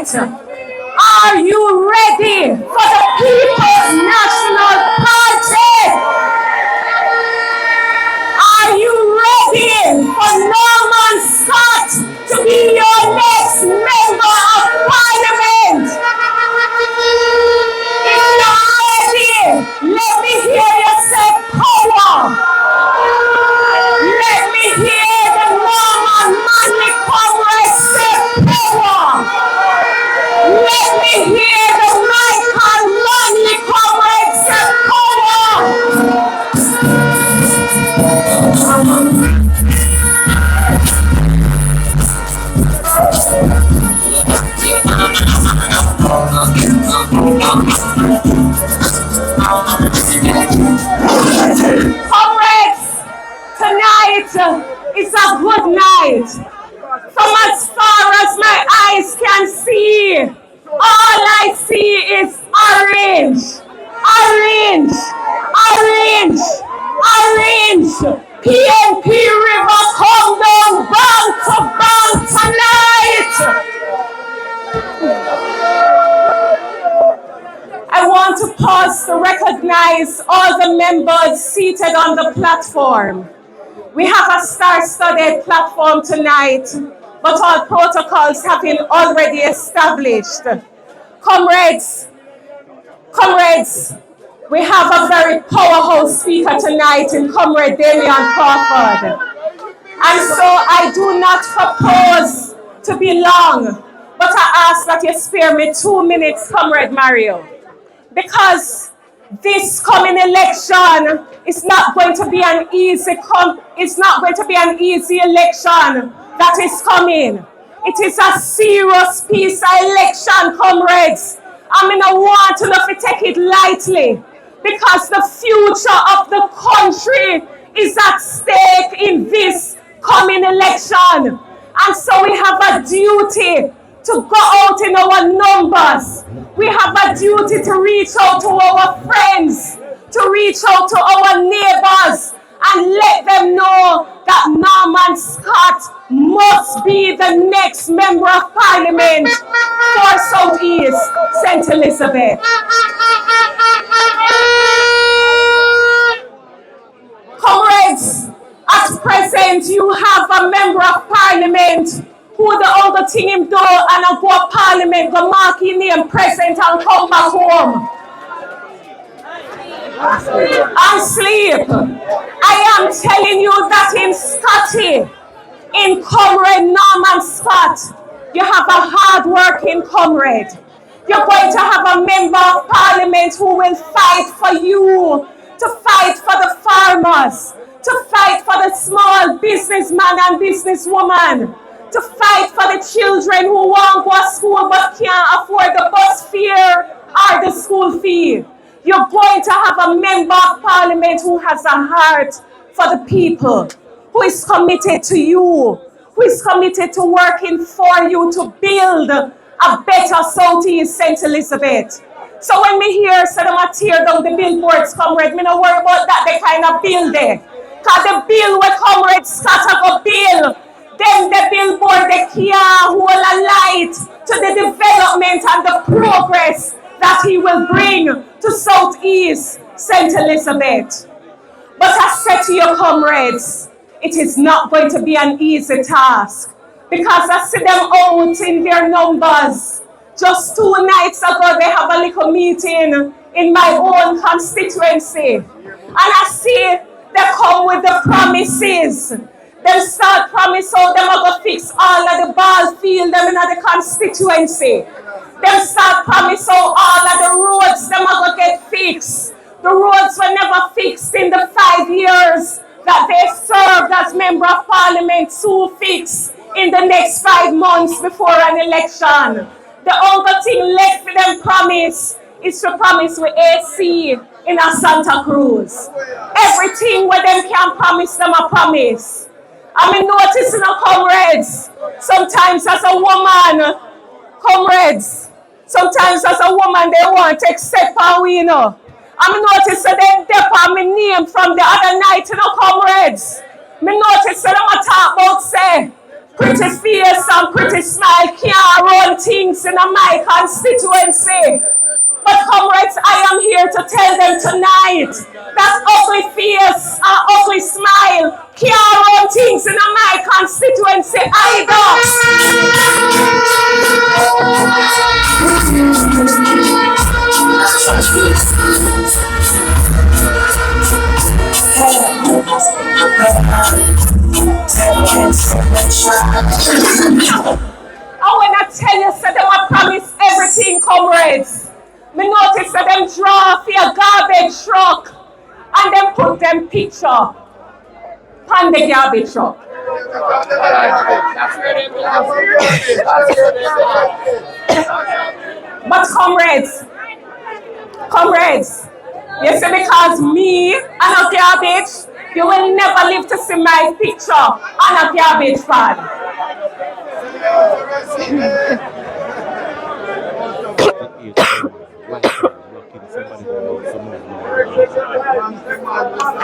yet? Are you ready for the People's National Party? Are you ready for Norman Scott to be your next member of Parliament? If you're ready, let me hear you say power. Let me hear the Norman manly comrade say power. Let me hear the Michael manly comrade say power. Comrades, tonight is a good night. From as far as my eyes can see, all I see is orange, orange, orange, orange. PNP River come down bank to bank tonight. I want to pause to recognize all the members seated on the platform. We have a star-studded platform tonight, but all protocols have been already established. Comrades, we have a very powerhouse speaker tonight in Comrade Damian Crawford. And so I do not propose to be long, but I ask that you spare me 2 minutes, Comrade Mario. Because this coming election is not going to be an easy election that is coming. It is a serious peace election, comrades. I mean, I want to take it lightly because the future of the country is at stake in this coming election. And so we have a duty to go out in our numbers. We have a duty to reach out to our friends, to reach out to our neighbors, and let them know that Norman Scott must be the next member of Parliament for South East St. Elizabeth. Comrades, at present you have a member of Parliament who the other thing him do and I go to Parliament, go mark his name present and come back home. And sleep. I am telling you that in Scotty, in Comrade Norman Scott, you have a hard-working comrade. You're going to have a member of Parliament who will fight for you, to fight for the farmers, to fight for the small businessman and businesswoman, to fight for the children who want to go to school but can't afford the bus fare or the school fee. You're going to have a member of Parliament who has a heart for the people, who is committed to you, who is committed to working for you to build a better South East St. Elizabeth. So when me hear say them a tear down the billboards, comrade, me no worry about that, they kind of build there. Because the bill where Comrade Scott go bill, then the billboard they can't hold a light to the development and the progress that he will bring to South East St. Elizabeth. But I said to your comrades, it is not going to be an easy task because I see them out in their numbers. Just 2 nights ago, they have a little meeting in my own constituency. And I see they come with the promises. They start promise how they are going to fix all of the ball field them in the constituency. They start promise how all of the roads them are going to get fixed. The roads were never fixed in the 5 years that they served as member of Parliament to fix in the next 5 months before an election. The only thing left for them promise is to promise with AC in a Santa Cruz. Everything where them can promise them a promise. I mean, noticing comrades, sometimes as a woman, comrades, sometimes as a woman they want to accept how we know. I mean, notice that they dip on my name from the other night, comrades. Me notice that I'm talk about say, pretty face and pretty smile can't run things in my constituency. But comrades, I am here to tell them tonight that ugly face and ugly smile can't run things in my constituency either. And when I tell you, so they will promise everything, comrades. Me notice that them draw for a garbage truck and then put them picture on the garbage truck. But comrades, you see, because me and a garbage, you will never live to see my picture on a garbage pan.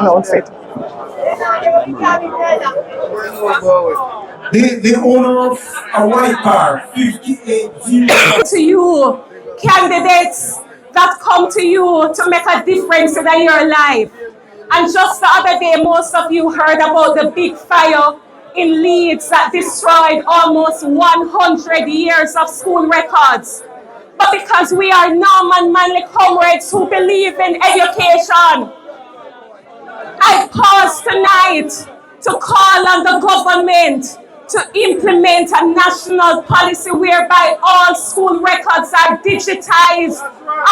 No, it's it. The owner of a white car, 58 to you, candidates that come to you to make a difference in your life. And just the other day, most of you heard about the big fire in Leeds that destroyed almost 100 years of school records. But because we are Norman Manley comrades who believe in education, I pause tonight to call on the government to implement a national policy whereby all school records are digitized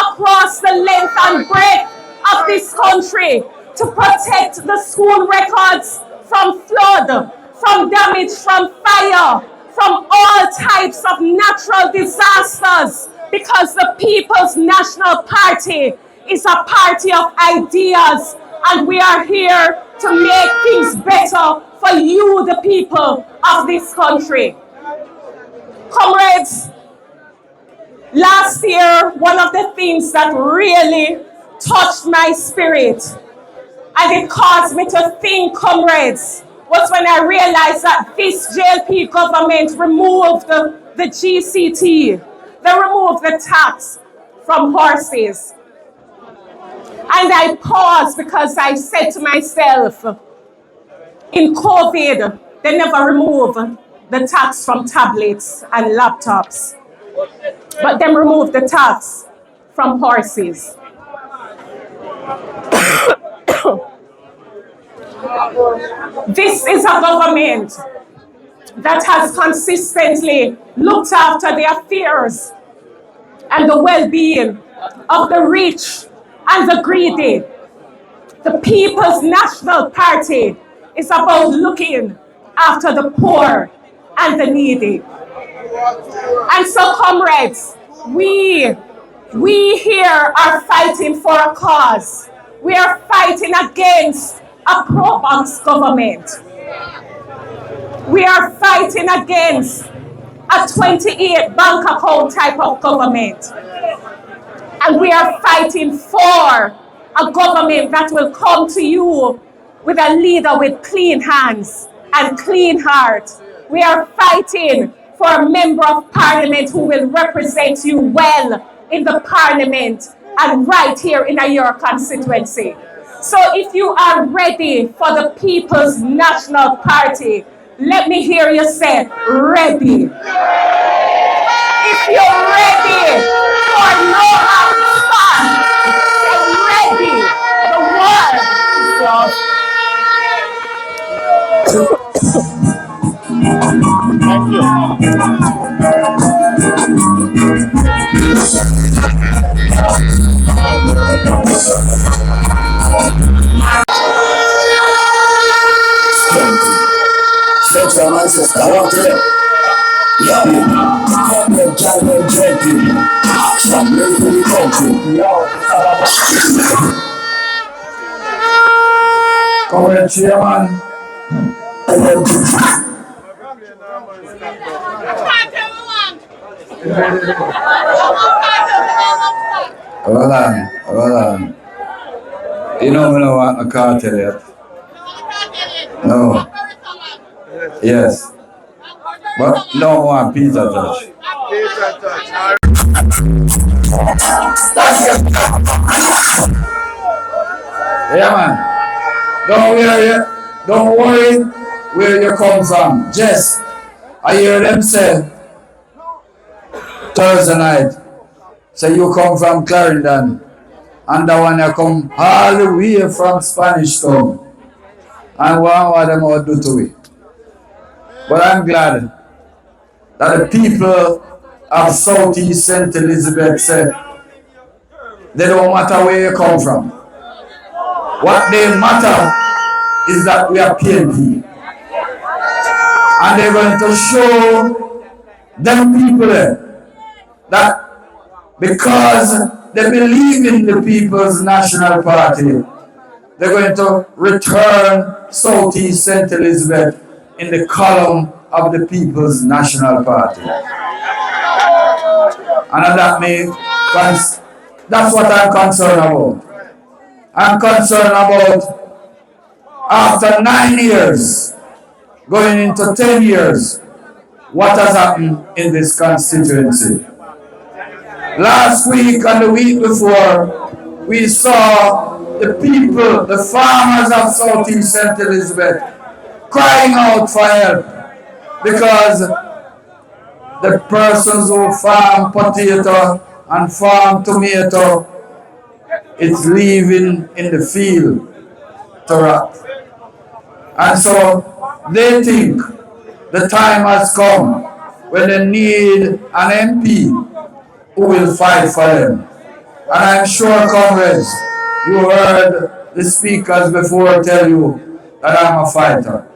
across the length and breadth of this country to protect the school records from flood, from damage, from fire, from all types of natural disasters, because the People's National Party is a party of ideas, and we are here to make things better for you, the people of this country. Comrades, last year, one of the things that really touched my spirit, and it caused me to think, comrades, was when I realized that this JLP government removed the GCT. They removed the tax from horses. And I paused because I said to myself, in COVID, they never removed the tax from tablets and laptops. But they removed the tax from horses. This is a government that has consistently looked after the affairs and the well-being of the rich and the greedy. The People's National Party is about looking after the poor and the needy. And so, comrades, we here are fighting for a cause. We are fighting against a pro-box government. We are fighting against a 28 bank account type of government. And we are fighting for a government that will come to you with a leader with clean hands and clean heart. We are fighting for a member of parliament who will represent you well in the parliament and right here in your constituency. So if you are ready for the People's National Party, let me hear you say, ready. If you're ready for no outside, say ready. The word is yours. Thank Central Manchester, I want to corporate giant drinking, action, ready for the country. Corporate chairman, hold on. You know we don't want a cartel yet. No. Yes. But don't want Peter touch. Yeah, man. Don't worry where you come from. Just, I hear them say, Thursday night, say you come from Clarendon, and the one you come all the way from Spanish Town. And what them all do to it. But I'm glad that the people of Southeast St. Elizabeth said, they don't matter where you come from. What they matter is that we are PNP. And they're going to show them people there that because they believe in the People's National Party, they're going to return Southeast St. Elizabeth in the column of the People's National Party. And that's what I'm concerned about. I'm concerned about after 9 years, going into 10 years, what has happened in this constituency. Last week and the week before, we saw the people, the farmers of Southeast St. Elizabeth, crying out for help because the persons who farm potato and farm tomato, it's leaving in the field to rot. And so they think the time has come when they need an MP who will fight for them. And I'm sure, comrades, you heard the speakers before tell you that I'm a fighter.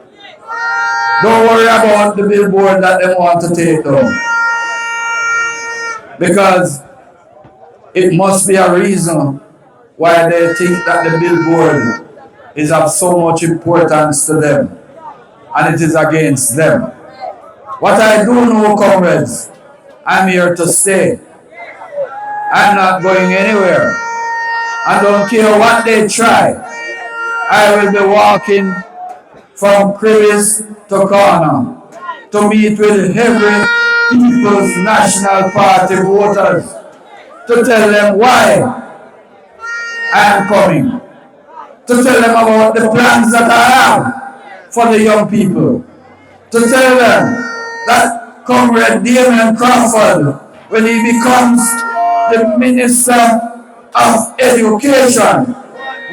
Don't worry about the billboard that they want to take down. Because it must be a reason why they think that the billboard is of so much importance to them. And it is against them. What I do know, comrades, I'm here to stay. I'm not going anywhere. I don't care what they try. I will be walking from crevice to corner to meet with every People's National Party voters to tell them why I am coming, to tell them about the plans that I have for the young people, to tell them that Comrade Damien Crawford, when he becomes the Minister of Education,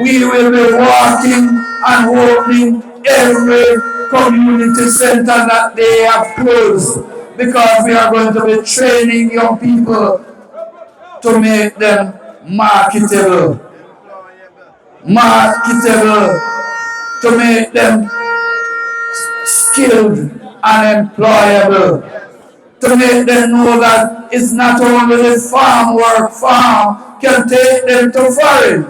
we will be walking and opening every community center that they have closed, because we are going to be training young people to make them marketable, to make them skilled and employable, to make them know that it's not only the farm work, farm can take them to foreign,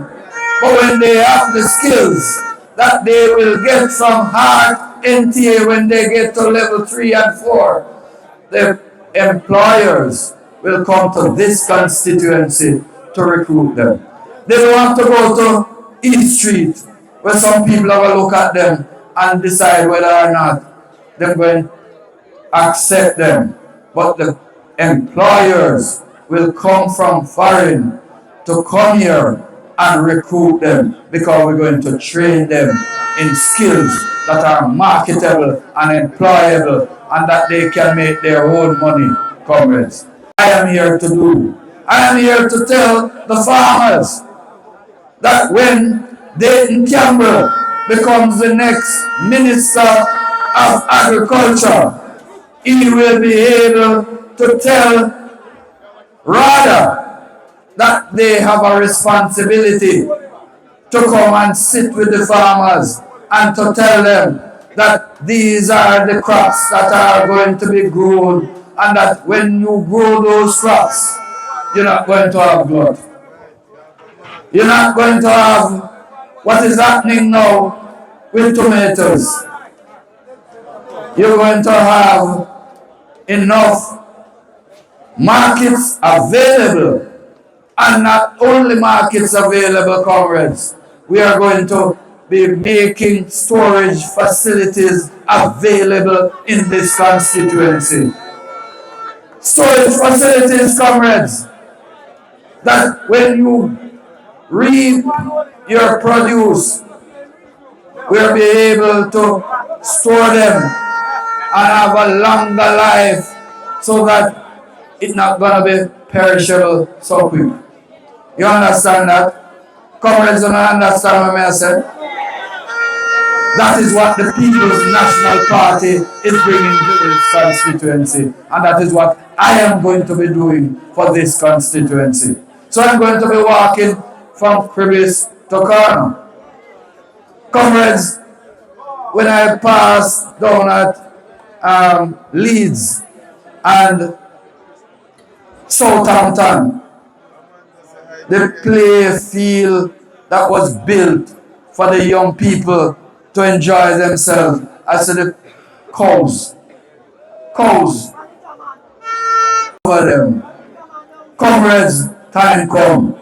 but when they have the skills that they will get from hard NTA when they get to level 3 and 4, the employers will come to this constituency to recruit them. They don't have to go to East Street, where some people have a look at them and decide whether or not they're going to accept them. But the employers will come from foreign to come here and recruit them, because we're going to train them in skills that are marketable and employable, and that they can make their own money, comrades. I am here to tell the farmers that when Dayton Campbell becomes the next Minister of Agriculture, he will be able to tell rather that they have a responsibility to come and sit with the farmers and to tell them that these are the crops that are going to be grown, and that when you grow those crops, you're not going to have glut. You're not going to have what is happening now with tomatoes. You're going to have enough markets available, and not only markets available, comrades. We are going to be making storage facilities available in this constituency. storage facilities, comrades, that when you reap your produce, we'll be able to store them and have a longer life so that it's not going to be perishable so quick. You understand that? Comrades, don't understand what I said? That is what the People's National Party is bringing to this constituency. And that is what I am going to be doing for this constituency. So I'm going to be walking from Cribis to Corner. Comrades, when I pass down at Leeds and Southampton, the play field that was built for the young people to enjoy themselves. I said the cows over them. Comrades, time come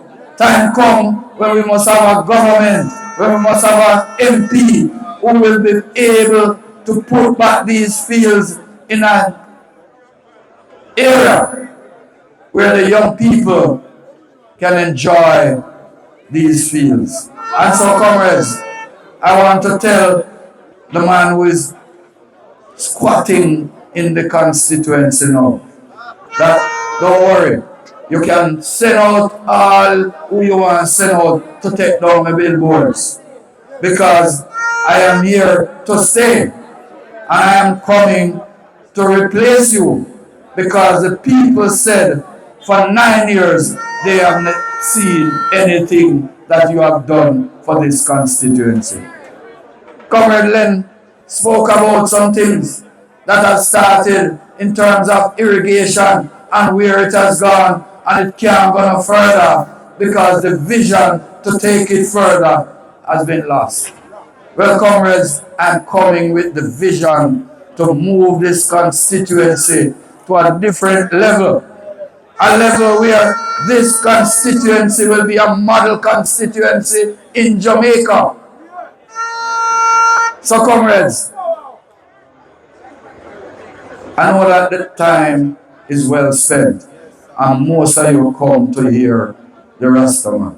when we must have a government, when we must have an MP who will be able to put back these fields in an area where the young people can enjoy these fields. And so, comrades, I want to tell the man who is squatting in the constituency now that don't worry, you can send out all who you want to send out to take down the billboards, because I am here to stay and I am coming to replace you, because the people said for 9 years they have not seen anything that you have done for this constituency. Comrade Len spoke about some things that have started in terms of irrigation and where it has gone, and it can't go no further because the vision to take it further has been lost. Well, comrades, I'm coming with the vision to move this constituency to a different level. A level where this constituency will be a model constituency in Jamaica. So, comrades, I know that the time is well spent, and most of you come to hear the Rastaman.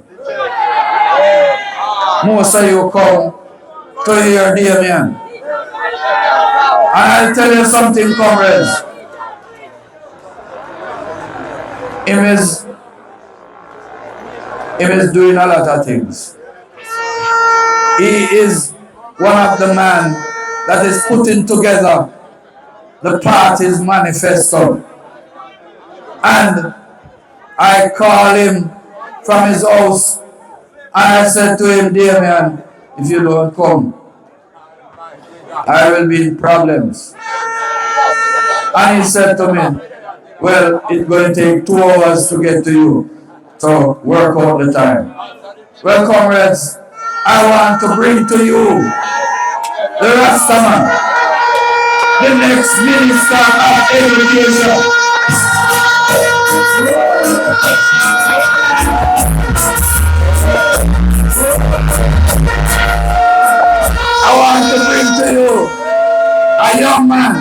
Most of you come to hear Damien. And I'll tell you something, comrades. Him is doing a lot of things. He is one of the men that is putting together the party's manifesto. And I called him from his house and I said to him, Damien, if you don't come, I will be in problems. And he said to me, well, it's going to take 2 hours to get to you, so work out the time. Well, comrades, I want to bring to you the Rastaman, the next Minister of Education. I want to bring to you a young man.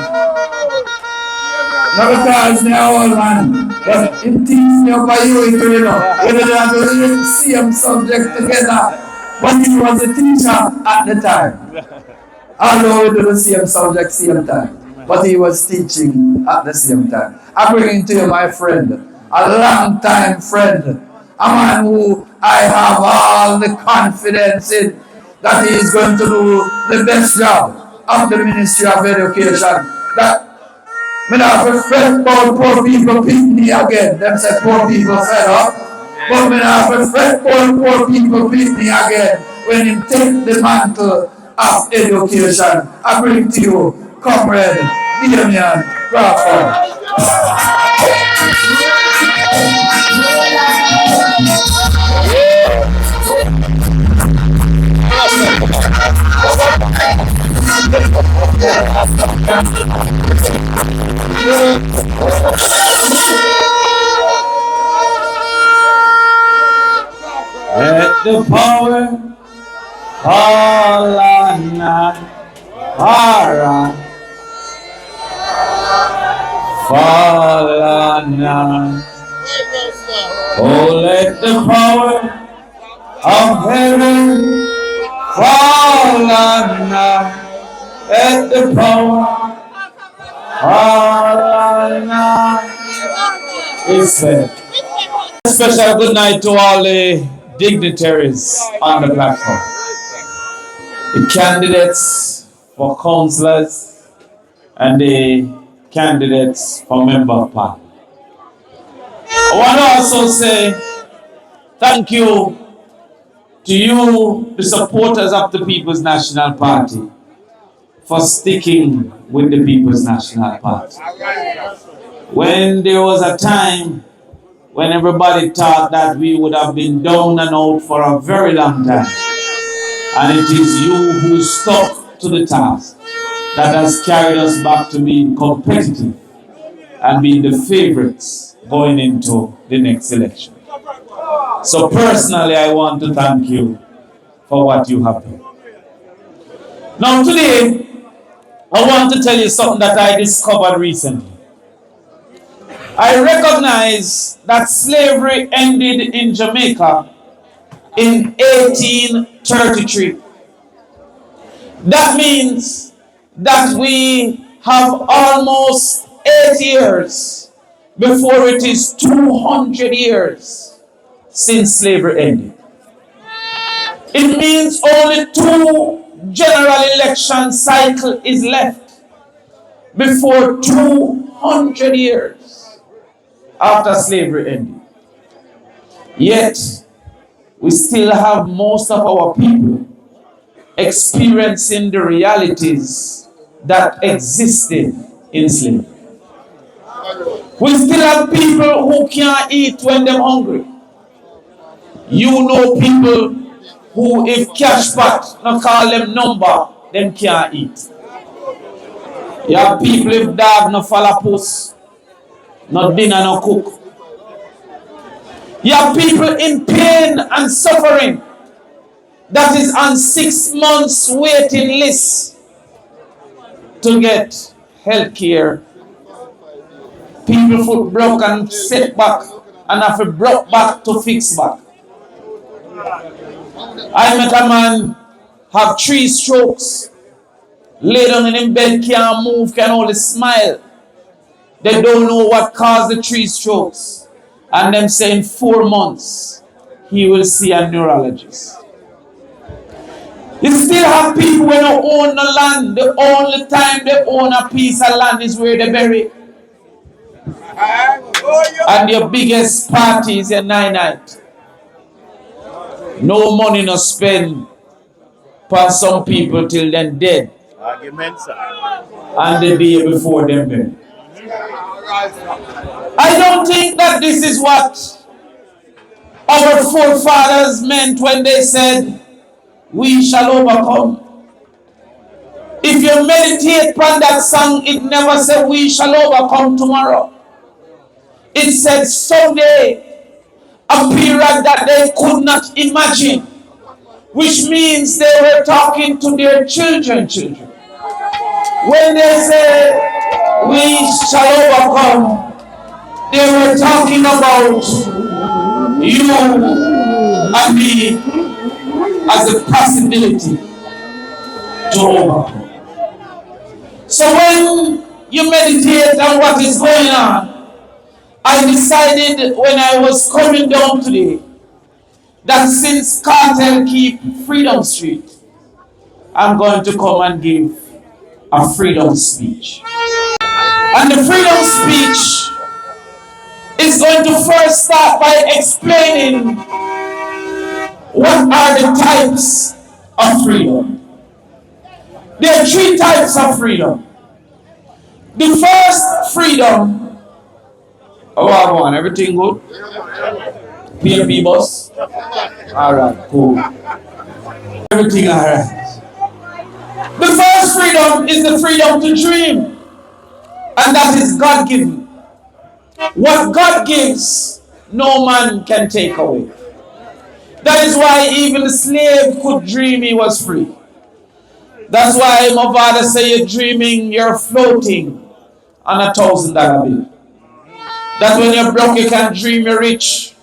Not because they are old man, but it teaches me about you know. Whether they have the same subject together, but he was a teacher at the time. Although we do the same subject same time, but he was teaching at the same time. I bring to you my friend, a long time friend, a man who I have all the confidence in that he is going to do the best job of the Ministry of Education. That me not fret about poor people pick me again. Them say poor people fed up. But me not fret about poor people pick me again when him take the mantle of education. I bring to you, Comrade Damien Crawford. Let the power fall on us, fall on on night. Oh, let the power of heaven fall on night. Let the power fall on night. It's said. A special good night to all the dignitaries on the platform. The candidates for councillors and the candidates for member of parliament. I want to also say thank you to you, the supporters of the People's National Party, for sticking with the People's National Party. When there was a time when everybody thought that we would have been down and out for a very long time, and it is you who stuck to the task that has carried us back to being competitive and being the favorites going into the next election. So personally, I want to thank you for what you have done. Now today, I want to tell you something that I discovered recently. I recognize that slavery ended in Jamaica in 1833. That means that we have almost 8 years before it is 200 years since slavery ended. It means only 2 general election cycles is left before 200 years after slavery ended. Yet, we still have most of our people experiencing the realities that existed in slavery. We still have people who can't eat when they're hungry. You know people who, if cash pot not call them number, them can't eat. You have people if dog no follow puss, no dinner no cook. You have people in pain and suffering that is on 6 months waiting list to get health care. People foot broke and set back and have to broke back to fix back. I met a man have 3 strokes, lay down in his bed, can't move, can only smile. They don't know what caused the 3 strokes. And them say in 4 months, he will see a neurologist. You still have people who don't own the land. The only time they own a piece of land is where they bury it. And your biggest party is your Nain. No money no spend for some people till then dead. And the day before them buried. I don't think that this is what our forefathers meant when they said, we shall overcome. If you meditate on that song, it never said we shall overcome tomorrow. It said someday, a period that they could not imagine, which means they were talking to their children. When they said we shall overcome, they were talking about you and me as a possibility to overcome. So when you meditate on what is going on, I decided when I was coming down today that since cartel keep Freedom Street, I'm going to come and give a freedom speech. And the freedom speech is going to first start by explaining what are the types of freedom. There are 3 types of freedom. The first freedom. Oh, I want everything good? PMP boss? Alright, cool. Everything alright. The first freedom is the freedom to dream. And that is God-given. What God gives, no man can take away. That is why even the slave could dream he was free. That's why my father say you're dreaming, you're floating on $1,000 bill. That when you're broke, you can dream you're rich.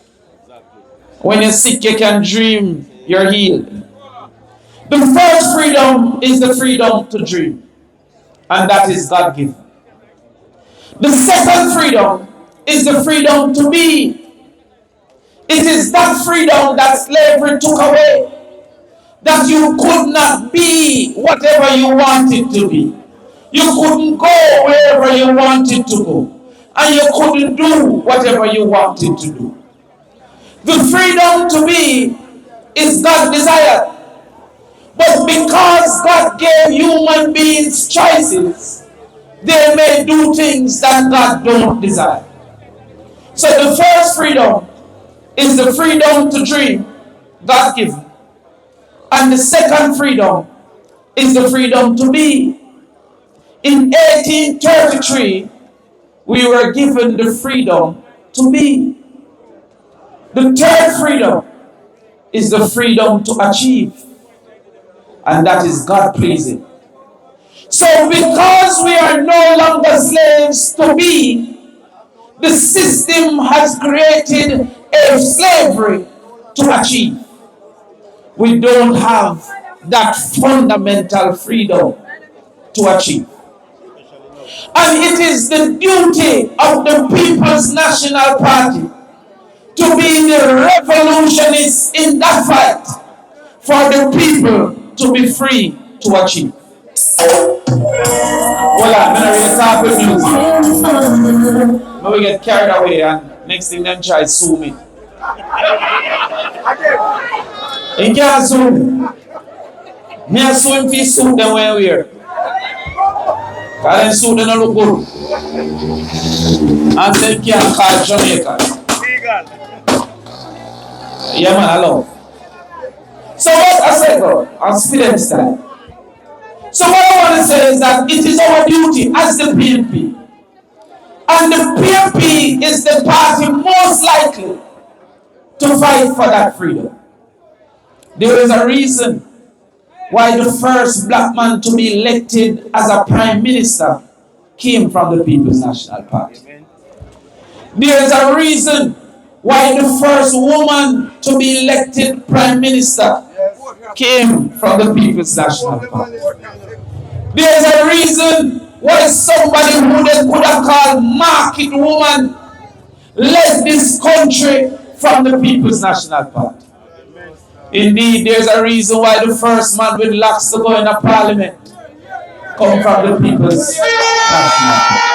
When you're sick, you can dream you're healed. The first freedom is the freedom to dream, and that is God given. The second freedom is the freedom to be. It is that freedom that slavery took away. That you could not be whatever you wanted to be. You couldn't go wherever you wanted to go. And you couldn't do whatever you wanted to do. The freedom to be is God's desire. But because God gave human beings choices, they may do things that God don't desire. So the first freedom is the freedom to dream, God given. And the second freedom is the freedom to be. In 1833, we were given the freedom to be. The third freedom is the freedom to achieve. And that is God pleasing. So because we are no longer slaves to be, the system has created a slavery to achieve. We don't have that fundamental freedom to achieve. And it is the duty of the People's National Party to be the revolutionists in that fight for the people to be free to achieve. Well, I'm going to read talk with music. But we get carried away and next thing them try to sue me. He can't sue me. Me and sue him if he sue them when we are. Because them sue them don't look good. And say he can't call Jamaica. Yeah man, I love. So what I said, God, I'll speak them style. So what I want to say is that it is our duty as the PNP. And the PNP is the party most likely to fight for that freedom. There is a reason why the first black man to be elected as a prime minister came from the People's National Party. There is a reason why the first woman to be elected prime minister came from the People's National Party. There is a reason why somebody who they could have called market woman led this country from the People's National Party. Indeed, there's a reason why the first man with locks to go in a parliament come from the People's National Party.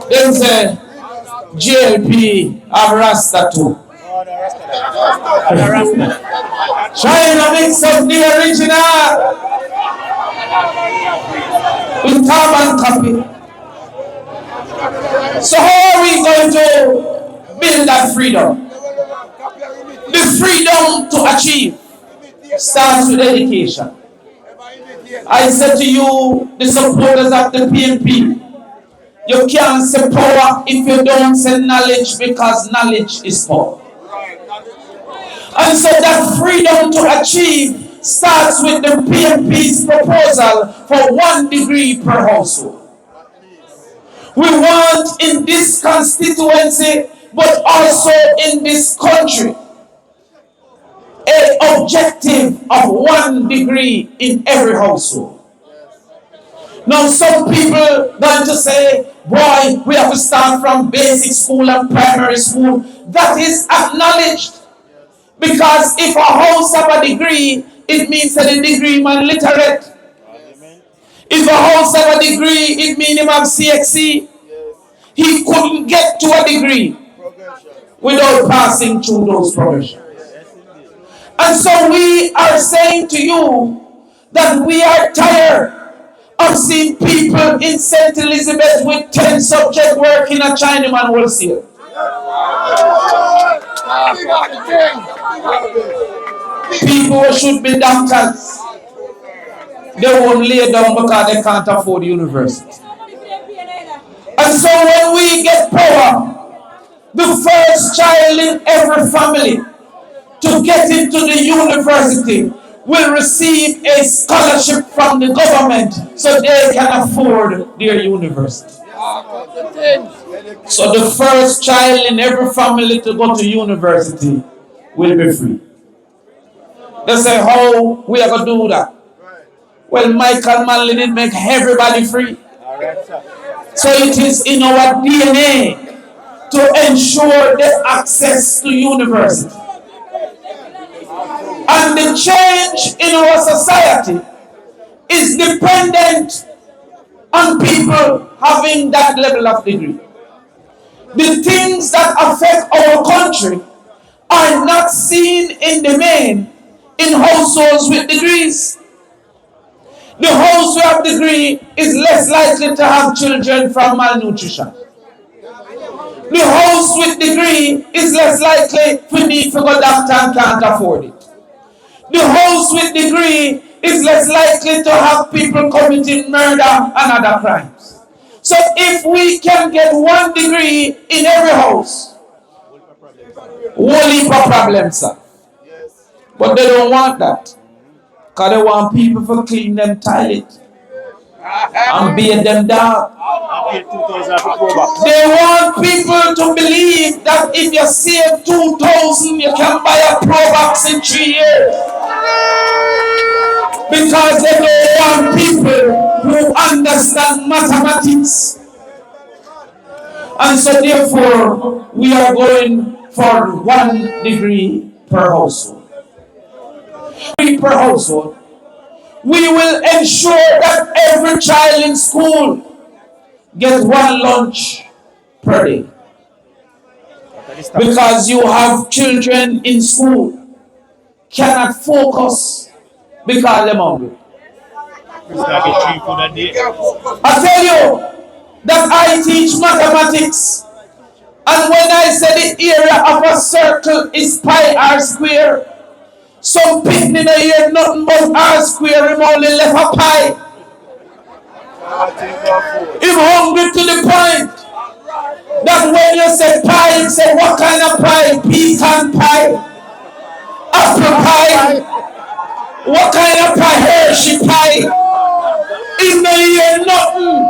They say JLP have Rasta too. Trying to mix up the original with carbon copy. So how are we going to build that freedom? The freedom to achieve starts with education. I said to you, the supporters of the PNP, you can't say power if you don't say knowledge, because knowledge is power. And so that freedom to achieve starts with the PNP's proposal for 1 degree per household. We want in this constituency, but also in this country, an objective of 1 degree in every household. Now some people going to say, boy, we have to start from basic school and primary school. That is acknowledged. Because if a house have a degree, it means that the degree man literate. If a house have a degree, it means him have CXC. He couldn't get to a degree without passing through those progressions. And so we are saying to you that we are tired of seeing people in St. Elizabeth with 10 subjects working a Chinaman wholesale. People who should be doctors, they won't lay down because they can't afford university. And so when we get power, the first child in every family to get into the university will receive a scholarship from the government so they can afford their university. So the first child in every family to go to university will be free. They say, how we are going to do that? Well, Michael Manley did make everybody free. So it is in our DNA to ensure the access to university. And the change in our society is dependent on people having that level of degree. The things that affect our country are not seen in the main in households with degrees. The house who have degree is less likely to have children from malnutrition. The house with degree is less likely to need to go doctor and can't afford it. The house with degree is less likely to have people committing murder and other crimes. So if we can get one degree in every house, whole heap of problems, sir. But they don't want that. Because they want people to clean them toilet and bathe them down. They want people to believe that if you save 2,000, you can buy a Pro Box in 3 years. Because they don't want people who understand mathematics. And so therefore, we are going for 1 degree per household. Per household. We will ensure that every child in school gets 1 lunch per day. Because you have children in school cannot focus because they're hungry. I tell you that I teach mathematics, and when I say the area of a circle is pi r square, some people in the year nothing but r square, him only left a pi. Him hungry to the point that when you say pie, you say what kind of pie? Pecan pie, apple pie, what kind of pie? Hershey pie. In the year nothing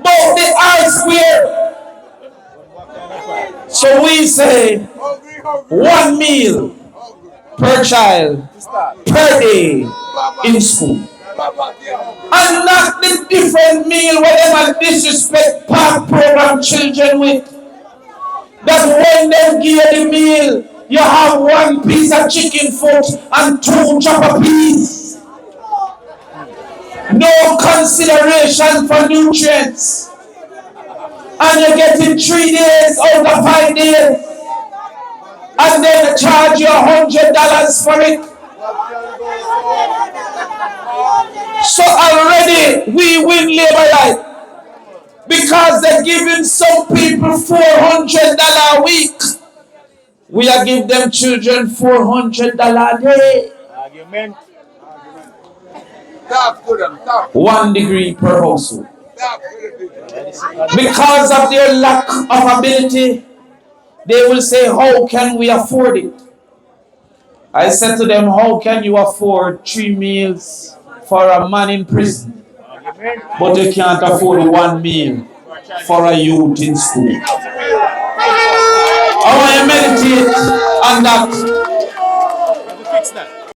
but the r square. So we say 1 meal per child per day in school. And not the different meal where they might disrespect park program children with. That when they give you the meal, you have 1 piece of chicken foot and 2 chopper peas. No consideration for nutrients. And you're getting 3 days out of 5 days. And then they charge you $100 for it. So already we win labor life. Because they're giving some people $400 a week. We are giving them children $400 a day. 1 degree per household. Because of their lack of ability, they will say, how can we afford it? I said to them, how can you afford 3 meals for a man in prison, but you can't afford 1 meal for a youth in school? I want to meditate on that.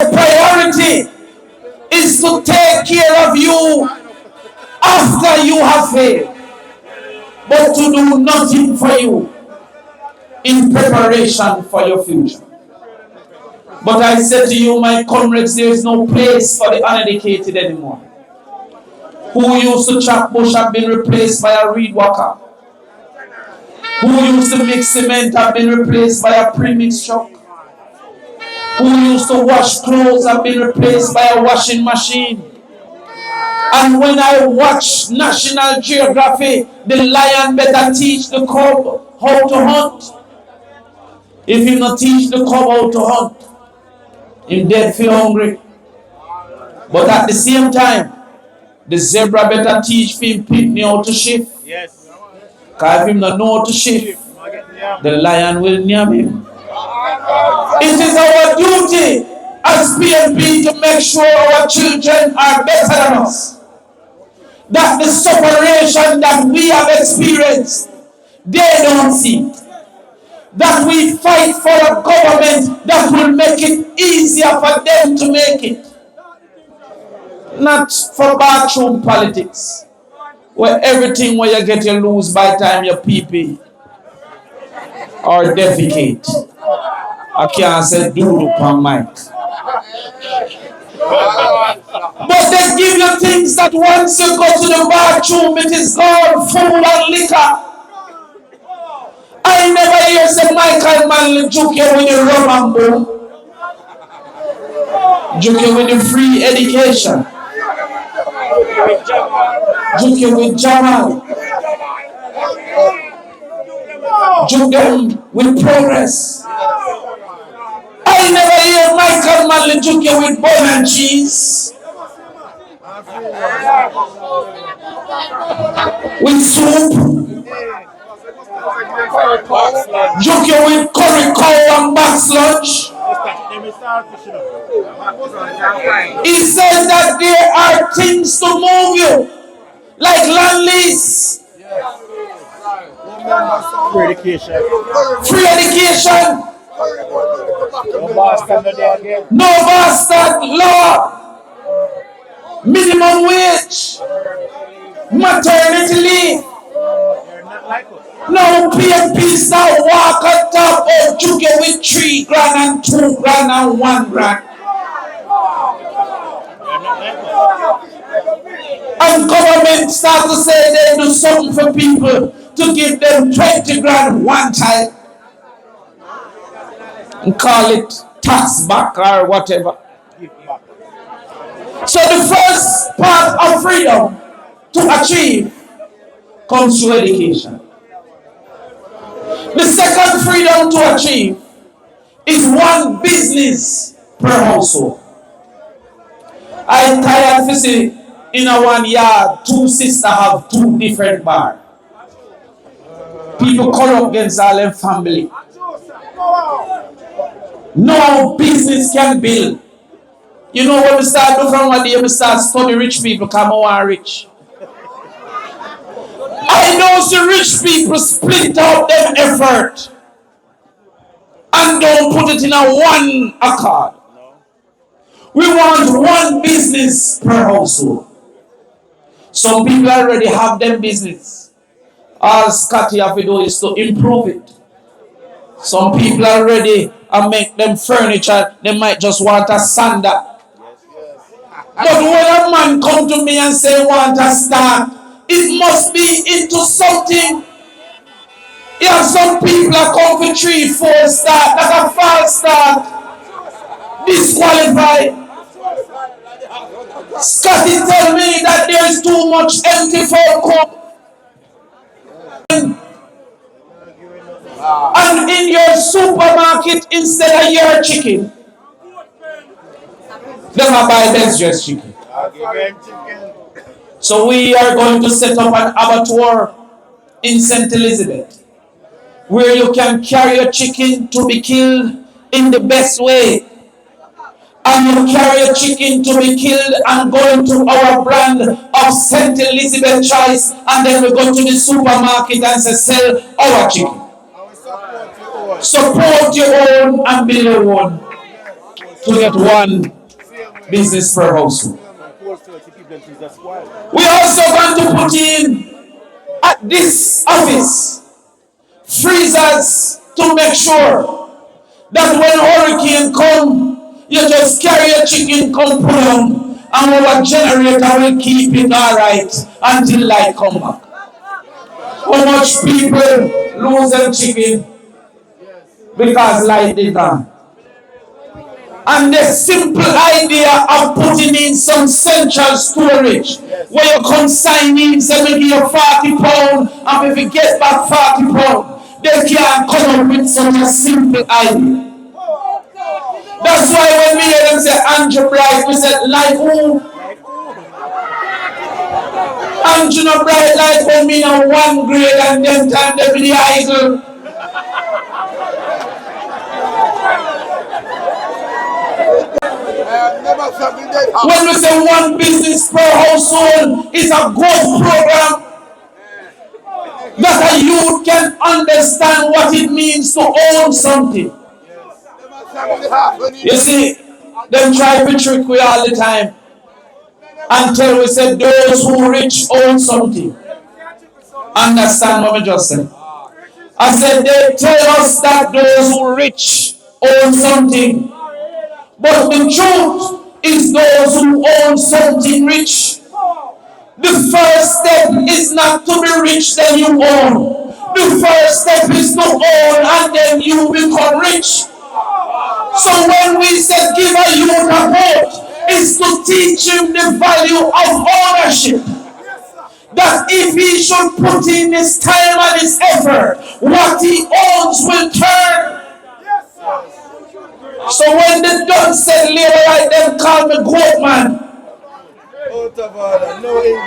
The priority is to take care of you after you have failed, but to do nothing for you in preparation for your future. But I said to you, my comrades, there is no place for the uneducated anymore. Who used to chop bush have been replaced by a reed walker. Who used to mix cement have been replaced by a premix truck. Who used to wash clothes have been replaced by a washing machine. And when I watch National Geography, the lion better teach the cub how to hunt. If you not teach the cub how to hunt, him dead feel hungry. But at the same time, the zebra better teach him picnic how to shift. Yes. Because if him not know how to shift, the lion will name him. It is our duty as PNP to make sure our children are better than us. That the separation that we have experienced, they don't see. That we fight for a government that will make it easier for them to make it. Not for bathroom politics, where everything where you get you lose by time you pee or defecate. I can't say doodle on mic. But they give you things that once you go to the bathroom, it is all food and liquor. I never hear say Michael Manley joke you with the rum and bone. Joke you with the free education. Joke you with Jamal. Joke them with progress. I never hear Michael Manley joke you with bun and cheese. With soup. Joke you with curry cow and box lunch. He says that there are things to move you, like land lease, free education, no bastard law, minimum wage, maternity leave. No PNP start walk on top of Juke with 3 grand and 2 grand and 1 grand. And government start to say they do something for people to give them 20 grand one time. And call it tax back or whatever. So the first part of freedom to achieve comes through education. The second freedom to achieve is one business per household. I tired to see in a 1 yard, 2 sisters have 2 different bars. People call up against all their family. No business can build. You know when we start doing from one day, we start study rich people come out rich. I know the rich people split out their effort and don't put it in a one accord. We want one business per household. Some people already have them business. All Scotty have to do is to improve it. Some people already make them furniture, they might just want a sander. But when a man come to me and say want a start, it must be into something. Yeah, some people are come for 3, 4 start, like a false start, disqualified. Scotty tell me that there is too much empty folk. And in your supermarket, instead of your chicken, they might buy best dressed chicken. So we are going to set up an abattoir in St. Elizabeth, where you can carry a chicken to be killed in the best way. And you carry a chicken to be killed and go into our brand of St. Elizabeth choice, and then we go to the supermarket and say, sell our chicken. Support your own and build your own to get one business per household. We also want to put in at this office freezers to make sure that when hurricane come, you just carry a chicken, come put on, and our generator will keep it alright until light come back. How much people lose their chicken because light is gone? And the simple idea of putting in some central storage where you come sign in, say we give you £40, and if you get back £40, they can't come up with such a simple idea. That's why when we hear them say Andrew Bright, we said, like who? Andrew no Bright like when me in 1 grade and them time they be the idol. When we say one business per household is a good program, that a youth can understand what it means to own something. You see, them try to trick we all the time until we say those who rich own something. Understand what I just said? I said they tell us that those who rich own something, but the truth is those who own something rich. The first step is not to be rich, then you own. The first step is to own and then you become rich. So when we say give a youth a vote, it's to teach him the value of ownership. That if he should put in his time and his effort, what he owns will turn. So when the done said Leroy, them call me goat man.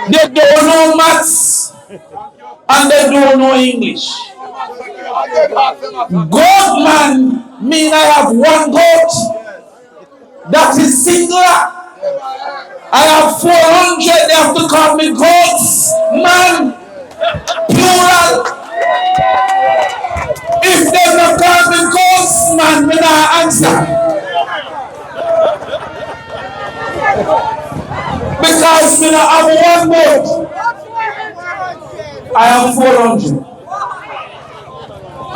They don't know maths and they don't know English. Goat man mean I have one goat that is singular. I have 400, they have to call me goats man, plural. If they don't call me goats man, me not answer. Because me not have one goat. I have 400.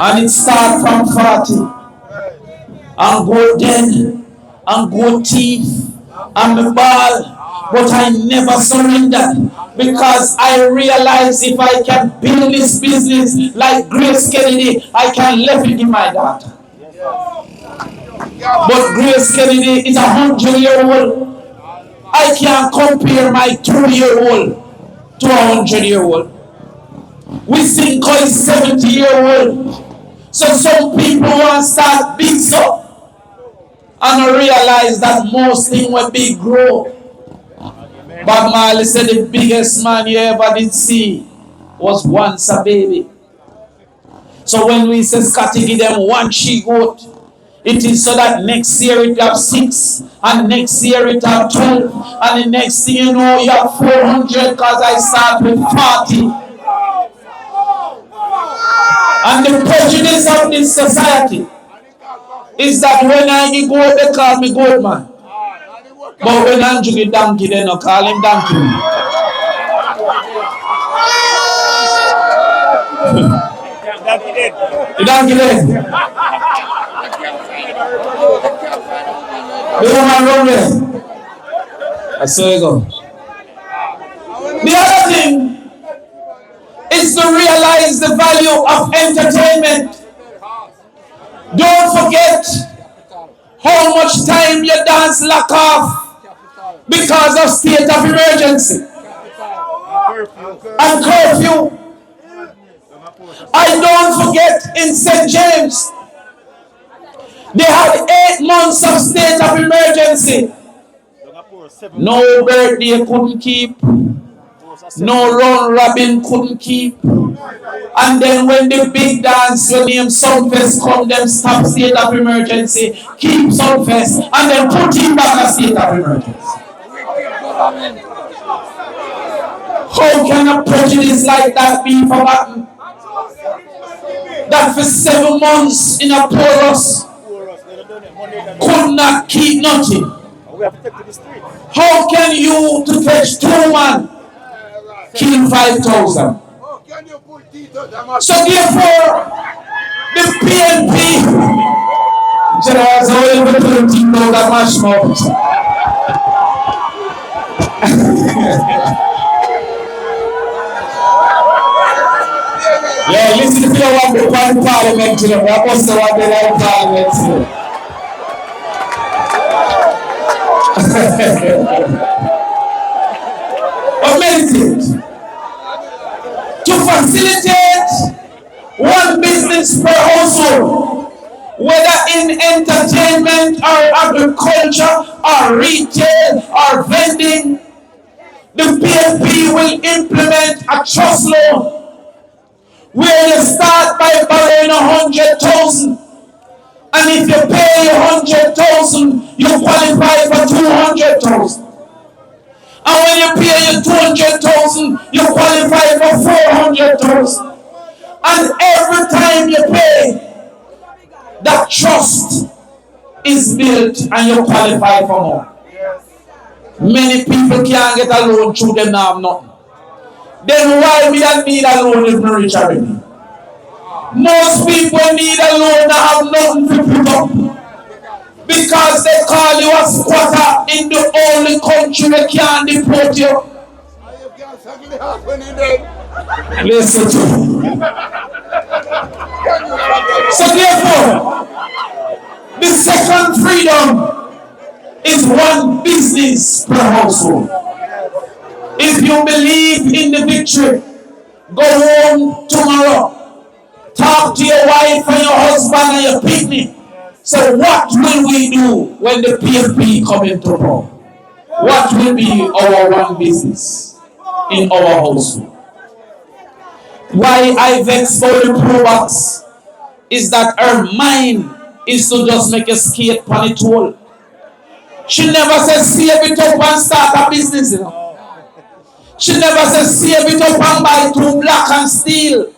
And it starts from 40. And go den, and go thief, and the ball. But I never surrendered because I realized if I can build this business like Grace Kennedy, I can leave it in my daughter. But Grace Kennedy is 100-year-old. I can't compare my 2-year-old to 100-year-old. We think is 70-year-old. So some people want to start big so and I realize that most things will be grow. Bob Marley said the biggest man you ever did see was once a baby. So when we say Scotty give them one she-goat, it is so that next year it have 6, and next year it have 12, and the next thing you know you have 400 because I start with 40. And the prejudice of this society is that when I get goat, they call me goat man. But when Andrew get donkey, they don't call him donkey. The donkey dead. The woman run there. That's so you go. The other thing is to realize the value of entertainment. Don't forget how much time your dance lack off because of state of emergency and curfew. I don't forget in St. James, they had 8 months of state of emergency. No birthday couldn't keep, no round robin couldn't keep. And then when the big dance, when the Sunfest come, them stop state of emergency, keep Sunfest, and then put him back a state of emergency. How can a prejudice like that be forgotten? That for 7 months in a porous could not keep nothing. How can you to fetch 2 man kill 5,000? So therefore, the PNP generals are able to think about that much more. Yeah, listen to what the parliament today. I must say what they like parliament today. But meditate. To facilitate one business per household, whether in entertainment or agriculture or retail or vending, the PNP will implement a trust loan where you start by borrowing 100,000 And if you pay 100,000, you qualify for 200,000. And when you pay your 200,000, you qualify for 400,000. And every time you pay, that trust is built and you qualify for more. Many people can't get a loan through them now have nothing. Then why we don't need a loan if we rich already? Most people need a loan that have nothing to put up. Because they call you a squatter in the only country they can't deport you. Listen to me. So therefore, the second freedom is one business per household. If you believe in the victory, go home tomorrow. Talk to your wife and your husband and your picnic. So what will we do when the PFP come into power? What will be our one business in our household? Why I vex for the pro-box is that her mind is to just make a skate on the toll. She never says save it up and start a business, you know. She never says save it up and buy 2 black and steel.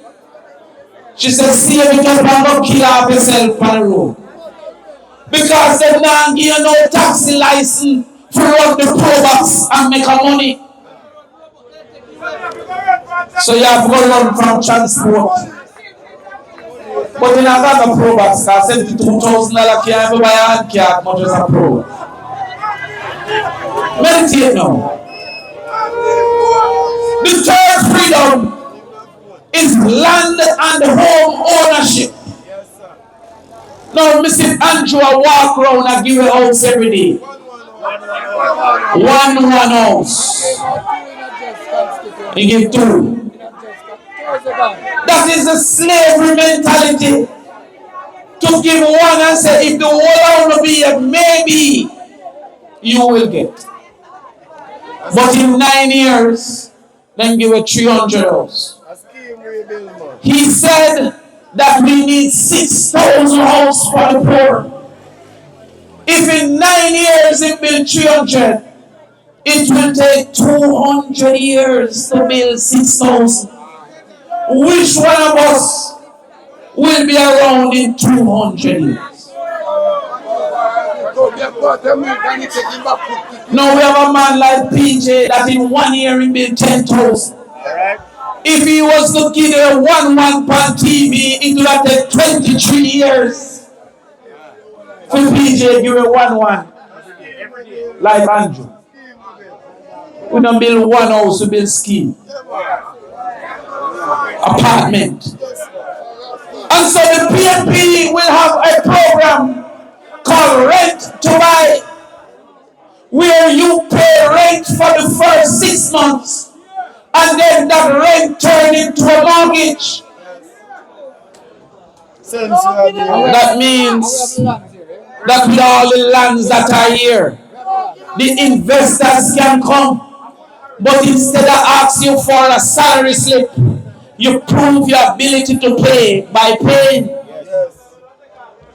She says save it up and go kill off yourself on the road. Because they don't give you no taxi license to run the pro-box and make a money. So you have to go run from transport. But you don't have a pro-box because $72,000 can't buy a hand card much as a pro. Meditate now. The third freedom is land and home ownership. Now, Mr. Andrew, I walk around and give a house every day. One house. He give 2. That is a slavery mentality. To give one and say, if the whole house will be here, maybe you will get. But in 9 years, then give a 300 house. He said that we need 6,000 houses for the poor. If in 9 years it build 300, it will take 200 years to build 6,000. Which one of us will be around in 200 years? Now we have a man like PJ that in 1 year he built 10,000. If he was to give a 1 on TV, it would have taken 23 years. For PJ give a 1 like Andrew. We don't build one house, we build scheme. Apartment. And so the PNP will have a program called Rent to Buy, where you pay rent for the first 6 months and then that rent turn into a mortgage. That means that with all the lands that are here, the investors can come, but instead of asking you for a salary slip, you prove your ability to pay by paying,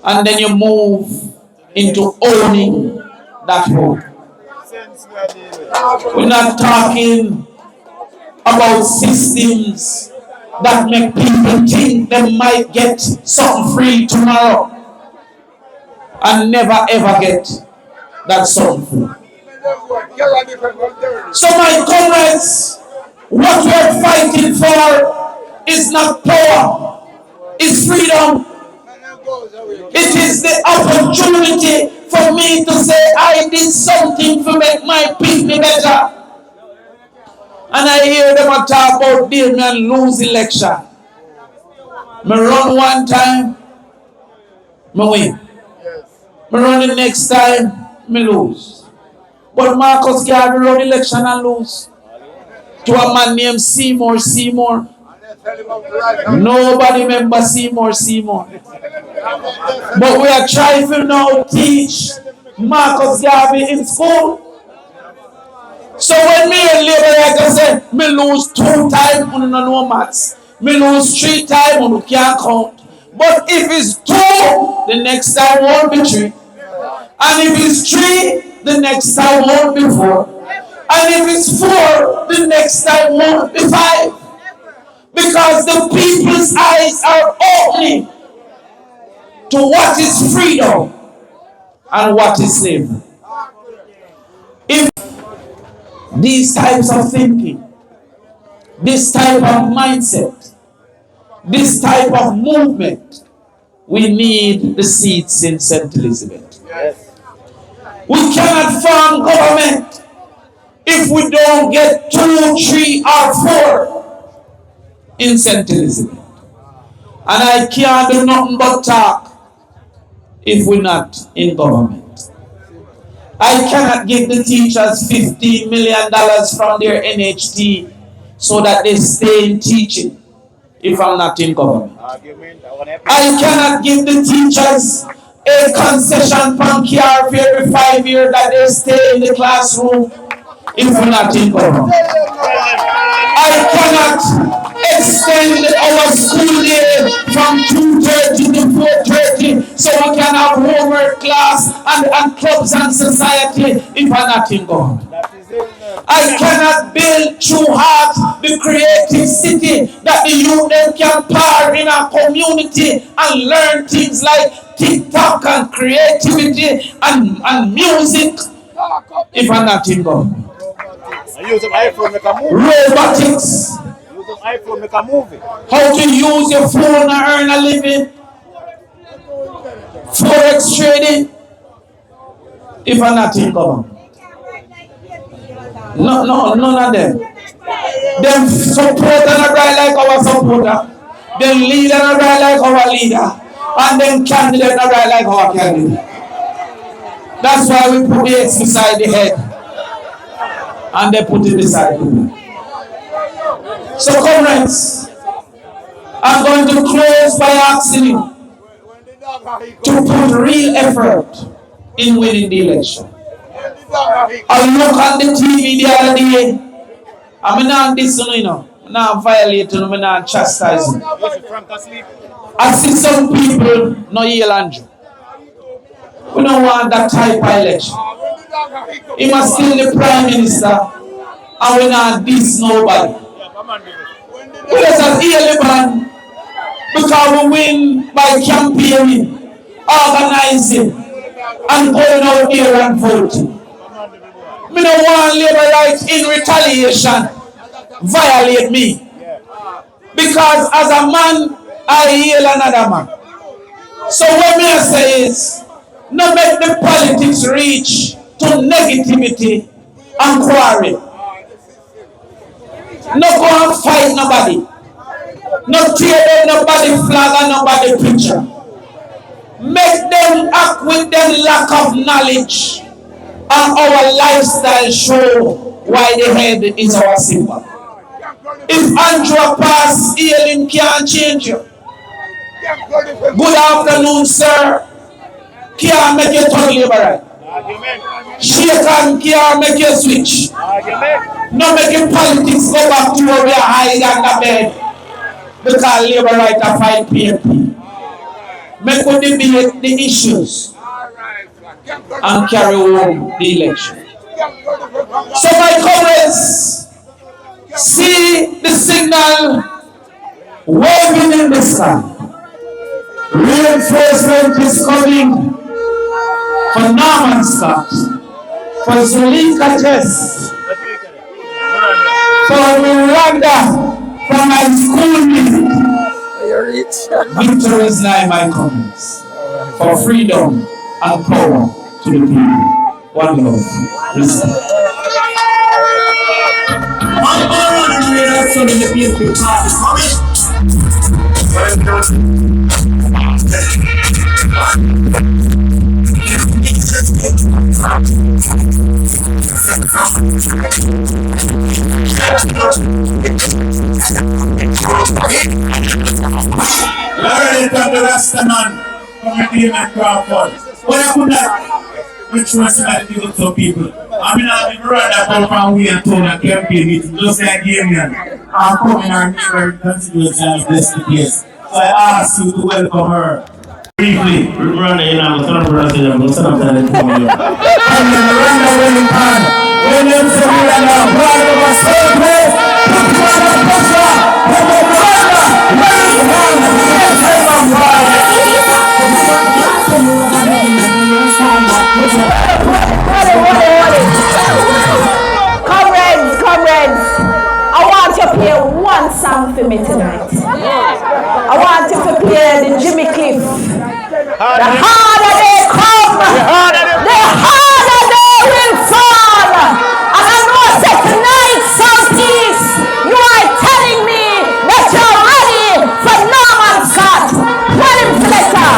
and then you move into owning that home. We're not talking about systems that make people think they might get something free tomorrow and never ever get that something free. So my comrades, what we're fighting for is not power, it's freedom. It is the opportunity for me to say I did something to make my people better. And I hear them talk about deal me and lose election. Me run one time, me win. Me run the next time, me lose. But Marcus Garvey run election and lose to a man named Seymour. Nobody remember Seymour. But we are trying to now teach Marcus Garvey in school. So when me and Labour say, me lose 2 times, you don't know maths. Me lose 3 times, you can't count. But if it's 2, the next time won't be 3. And if it's 3, the next time won't be 4. And if it's 4, the next time won't be 5. Because the people's eyes are opening to what is freedom and what is slavery. If these types of thinking, this type of mindset, this type of movement, we need the seats in St. Elizabeth. Yes. We cannot form government if we don't get 2, 3, or 4 in St. Elizabeth. And I can't do nothing but talk if we're not in government. I cannot give the teachers $15 million from their NHT so that they stay in teaching if I'm not in government. I cannot give the teachers a concession from care for every 5 years that they stay in the classroom if we're not in government. I cannot extend our school day from 2:30 to 4:30 so we can have homework class and clubs and society if I'm not in government. I cannot build through heart the creative city that the youth them can power in our community and learn things like TikTok and creativity and music if I'm not in government. Robotics. How to use your phone and earn a living. Forex trading if I'm not in government. No, none of them. Them support and a right like our supporter. Them leader and a right like our leader. And them candidate and a right like our candidate. That's why we put the X beside the head. And they put it beside the head. So comrades, I'm going to close by asking you to put real effort in winning the election. I look on the TV the other day. I'm not this one, I'm not violating, I'm not chastising. I see some people no yell Andrew. We don't want that type of election. He must still the Prime Minister and we not diss nobody. We just hear the man because we win by campaigning, organizing, and going out there and voting. Me don't want labor rights in retaliation violate me. Because as a man, I heal another man. So what me I say is, no make the politics reach to negativity and quarrel. No go and fight nobody. No tear them nobody flag and nobody picture. Make them act with their lack of knowledge. And our lifestyle show why the head is our symbol. If Andrew pass, healing can't change you. Good afternoon, sir. Can't make you turn liberal. Shake and can't make you switch. No making politics go back to where we are hiding under bed. Because labor right to fight PMP. Make we debate the issues and carry home the election. So my comrades, see the signal waving in the sky. Reinforcement is coming for Norman Scott, for Zulinka Jess, for Miranda, for my schoolmate. Victory is nigh, my comrades, for freedom and power to the people. One love. Respect. Learn from the Rastaman from the team at Crawford. What happened that? Which was that people to people. I mean, I've been right up from we and Tony and campaign meeting, just like Damien. I'm coming our neighbor constituency and bless the place. So So I ask you to welcome her. Briefly, run in and turn around and I'm going to stand up and come here. And then run away in pan. When you say we are now, one of us so place, put you on the pressure, come on, brother, raise your hand, yes, I'm Comrades, I want you to play one song for me tonight. I want you to play the Jimmy Cliff. The harder they come, the harder they will fall. And I know that tonight, Southeast, you are telling me that you're ready for Norman Scott. Tell him to let her.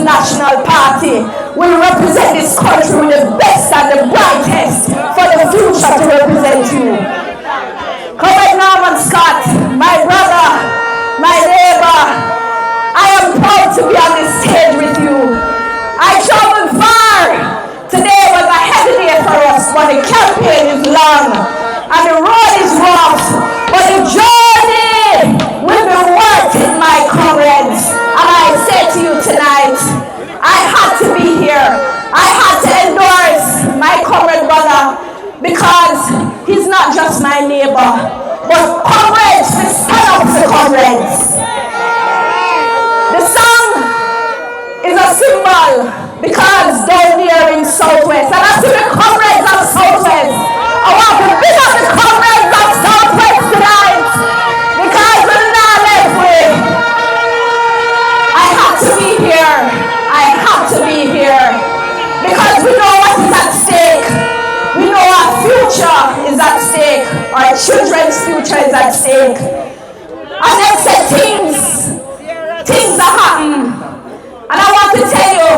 National Party will represent this country with the best and the brightest for the future to represent you. Comrade Norman Scott, my brother, my neighbor, I am proud to be on this stage with you. I traveled far. Today was a heavy day for us, but the campaign is long and the road is rough, but the journey will be worth it, my comrades. And I say to you tonight, I had to be here. I had to endorse my comrade brother because he's not just my neighbor, but comrades, we stand up to comrades. The song is a symbol because down here in Southwest, and I see the comrades of Southwest. I want to big up the comrades of Southwest tonight because we're not left with. I have to be here. I have to be here because we know what is at stake. We know our future is at stake. Our children's future is at stake. And they say things are happening. And I want to tell you,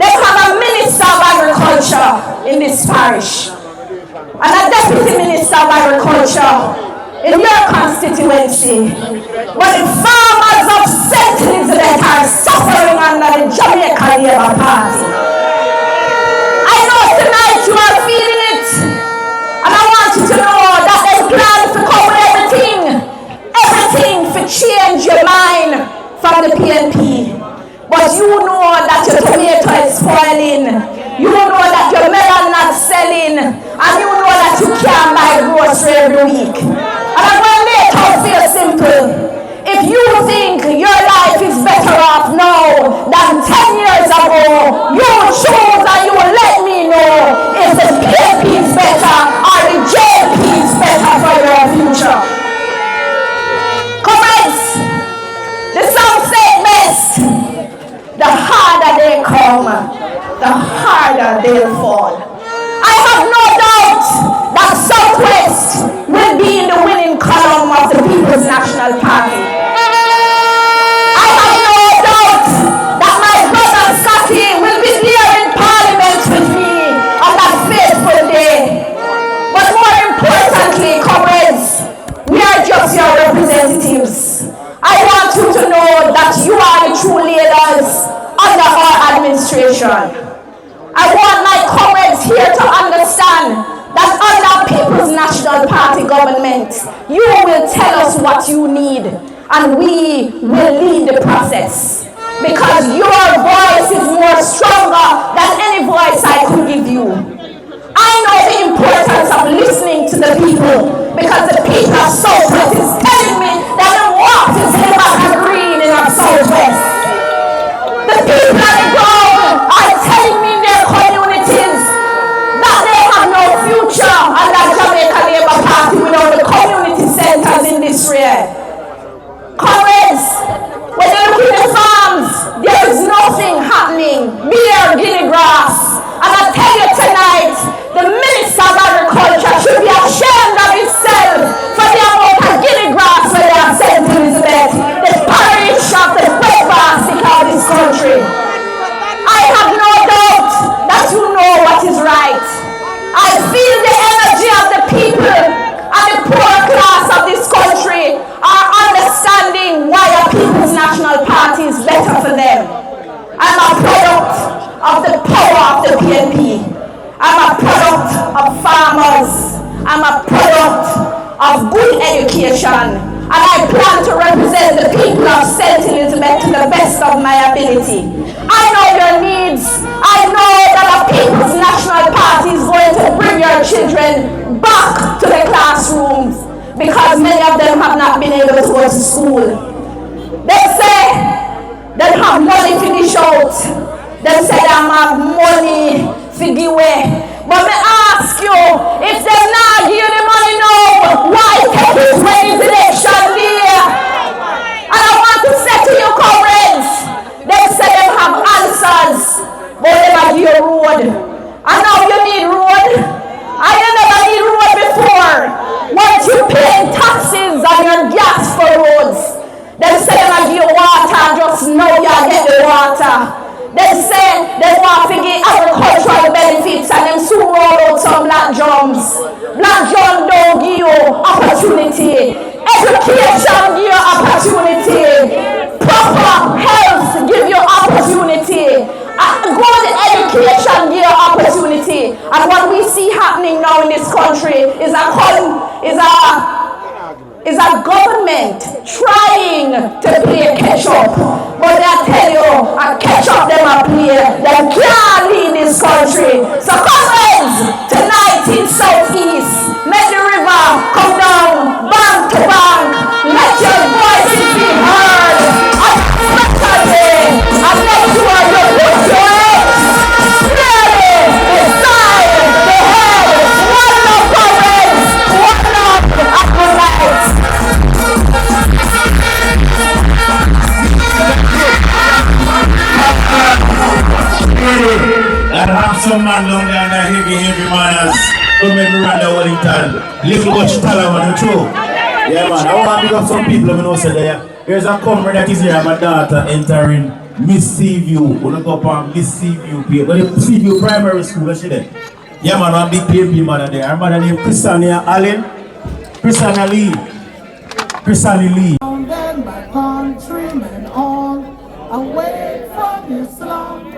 they have a minister of agriculture in this parish and a deputy minister of agriculture in your constituency. But the farmers of St. Elizabeth are suffering under the Jamaica Labour Party. I know tonight you are feeling it, and I want you to know that they plan to come with everything to change your mind from the PNP. But you know that your tomato is spoiling. You know that your melon not selling. And you know that you can't buy grocery every week. And I'm going to make it feel simple. If you think your life is better off now than 10 years ago, you choose and you will let me know if the PNP is better or the JP is better for your future. Comrades, the song said best. The harder they come, the harder they'll fall. I have no doubt that Southwest will be in the winning column of the People's National Party. I have no doubt that my brother Scotty will be there in Parliament with me on that fateful day. But more importantly, comrades, we are just your representatives. I want you to know that you are the true leaders under our administration. I want my comrades here to understand that under People's National Party government, you will tell us what you need and we will lead the process. Because your voice is more stronger than any voice I could give you. I know the importance of listening to the people because the people of Southwest is telling me that the water is in the green in our Southwest. The people on the ground are telling me in their communities that they have no future under Jamaica Labour Party without the community centers in this area. Comrades, when you look in the farms, there is nothing happening. Beer, guinea grass. And I tell you tonight, the Minister of Agriculture should be ashamed of himself for the amount of guinea grass where they have sent to Elizabeth, the parish of the breadbasket of this country. I have no doubt that you know what is right. I feel the energy of the people and the poor class of this country are understanding why a People's National Party is better for them. I'm a product of the power of the PNP. I'm a product of farmers. I'm a product of good education. And I plan to represent the people of St. Elizabeth to the best of my ability. I know your needs. I know that a People's National Party is going to bring your children back to the classrooms because many of them have not been able to go to school. They say they have money to dish out. They say they have money to give away. But me ask you, if they not give you the money now, why take it when it's election year? And I want to say to you, comrades, they say they have answers, but they never give you road. And now you need road. I never need road before. Once you pay taxes on your gas for roads, they say they never give you water, just know you get the water. They say they want to give agricultural benefits and them soon roll out some black drums. Black drum don't give you opportunity. Education give you opportunity. Proper health give you opportunity. Good education give you opportunity. And what we see happening now in this country is a government trying to play catch-up. But I tell you, a catch-up them a play. They can't lead this country. So comrades, tonight in Southeast, make the river come down, bank to bank. Let your voices be heard. And make sure you put your heads clearly inside the head. One love, comrades. One love, and good night. And have some man down there and heavy manners. Don't make me run the Wellington. Little much talent on the show. Yeah man, I want to pick up some people who know say there. Here's a comrade that is here, my daughter entering Miss Seaview. We're going to go up on Miss Seaview. But the Seaview Primary School, what's she there? Yeah man, one big PNP mother there. Her mother named Christiana Allen. Christiana Lee. Christiana Lee. My countrymen all away from Islam.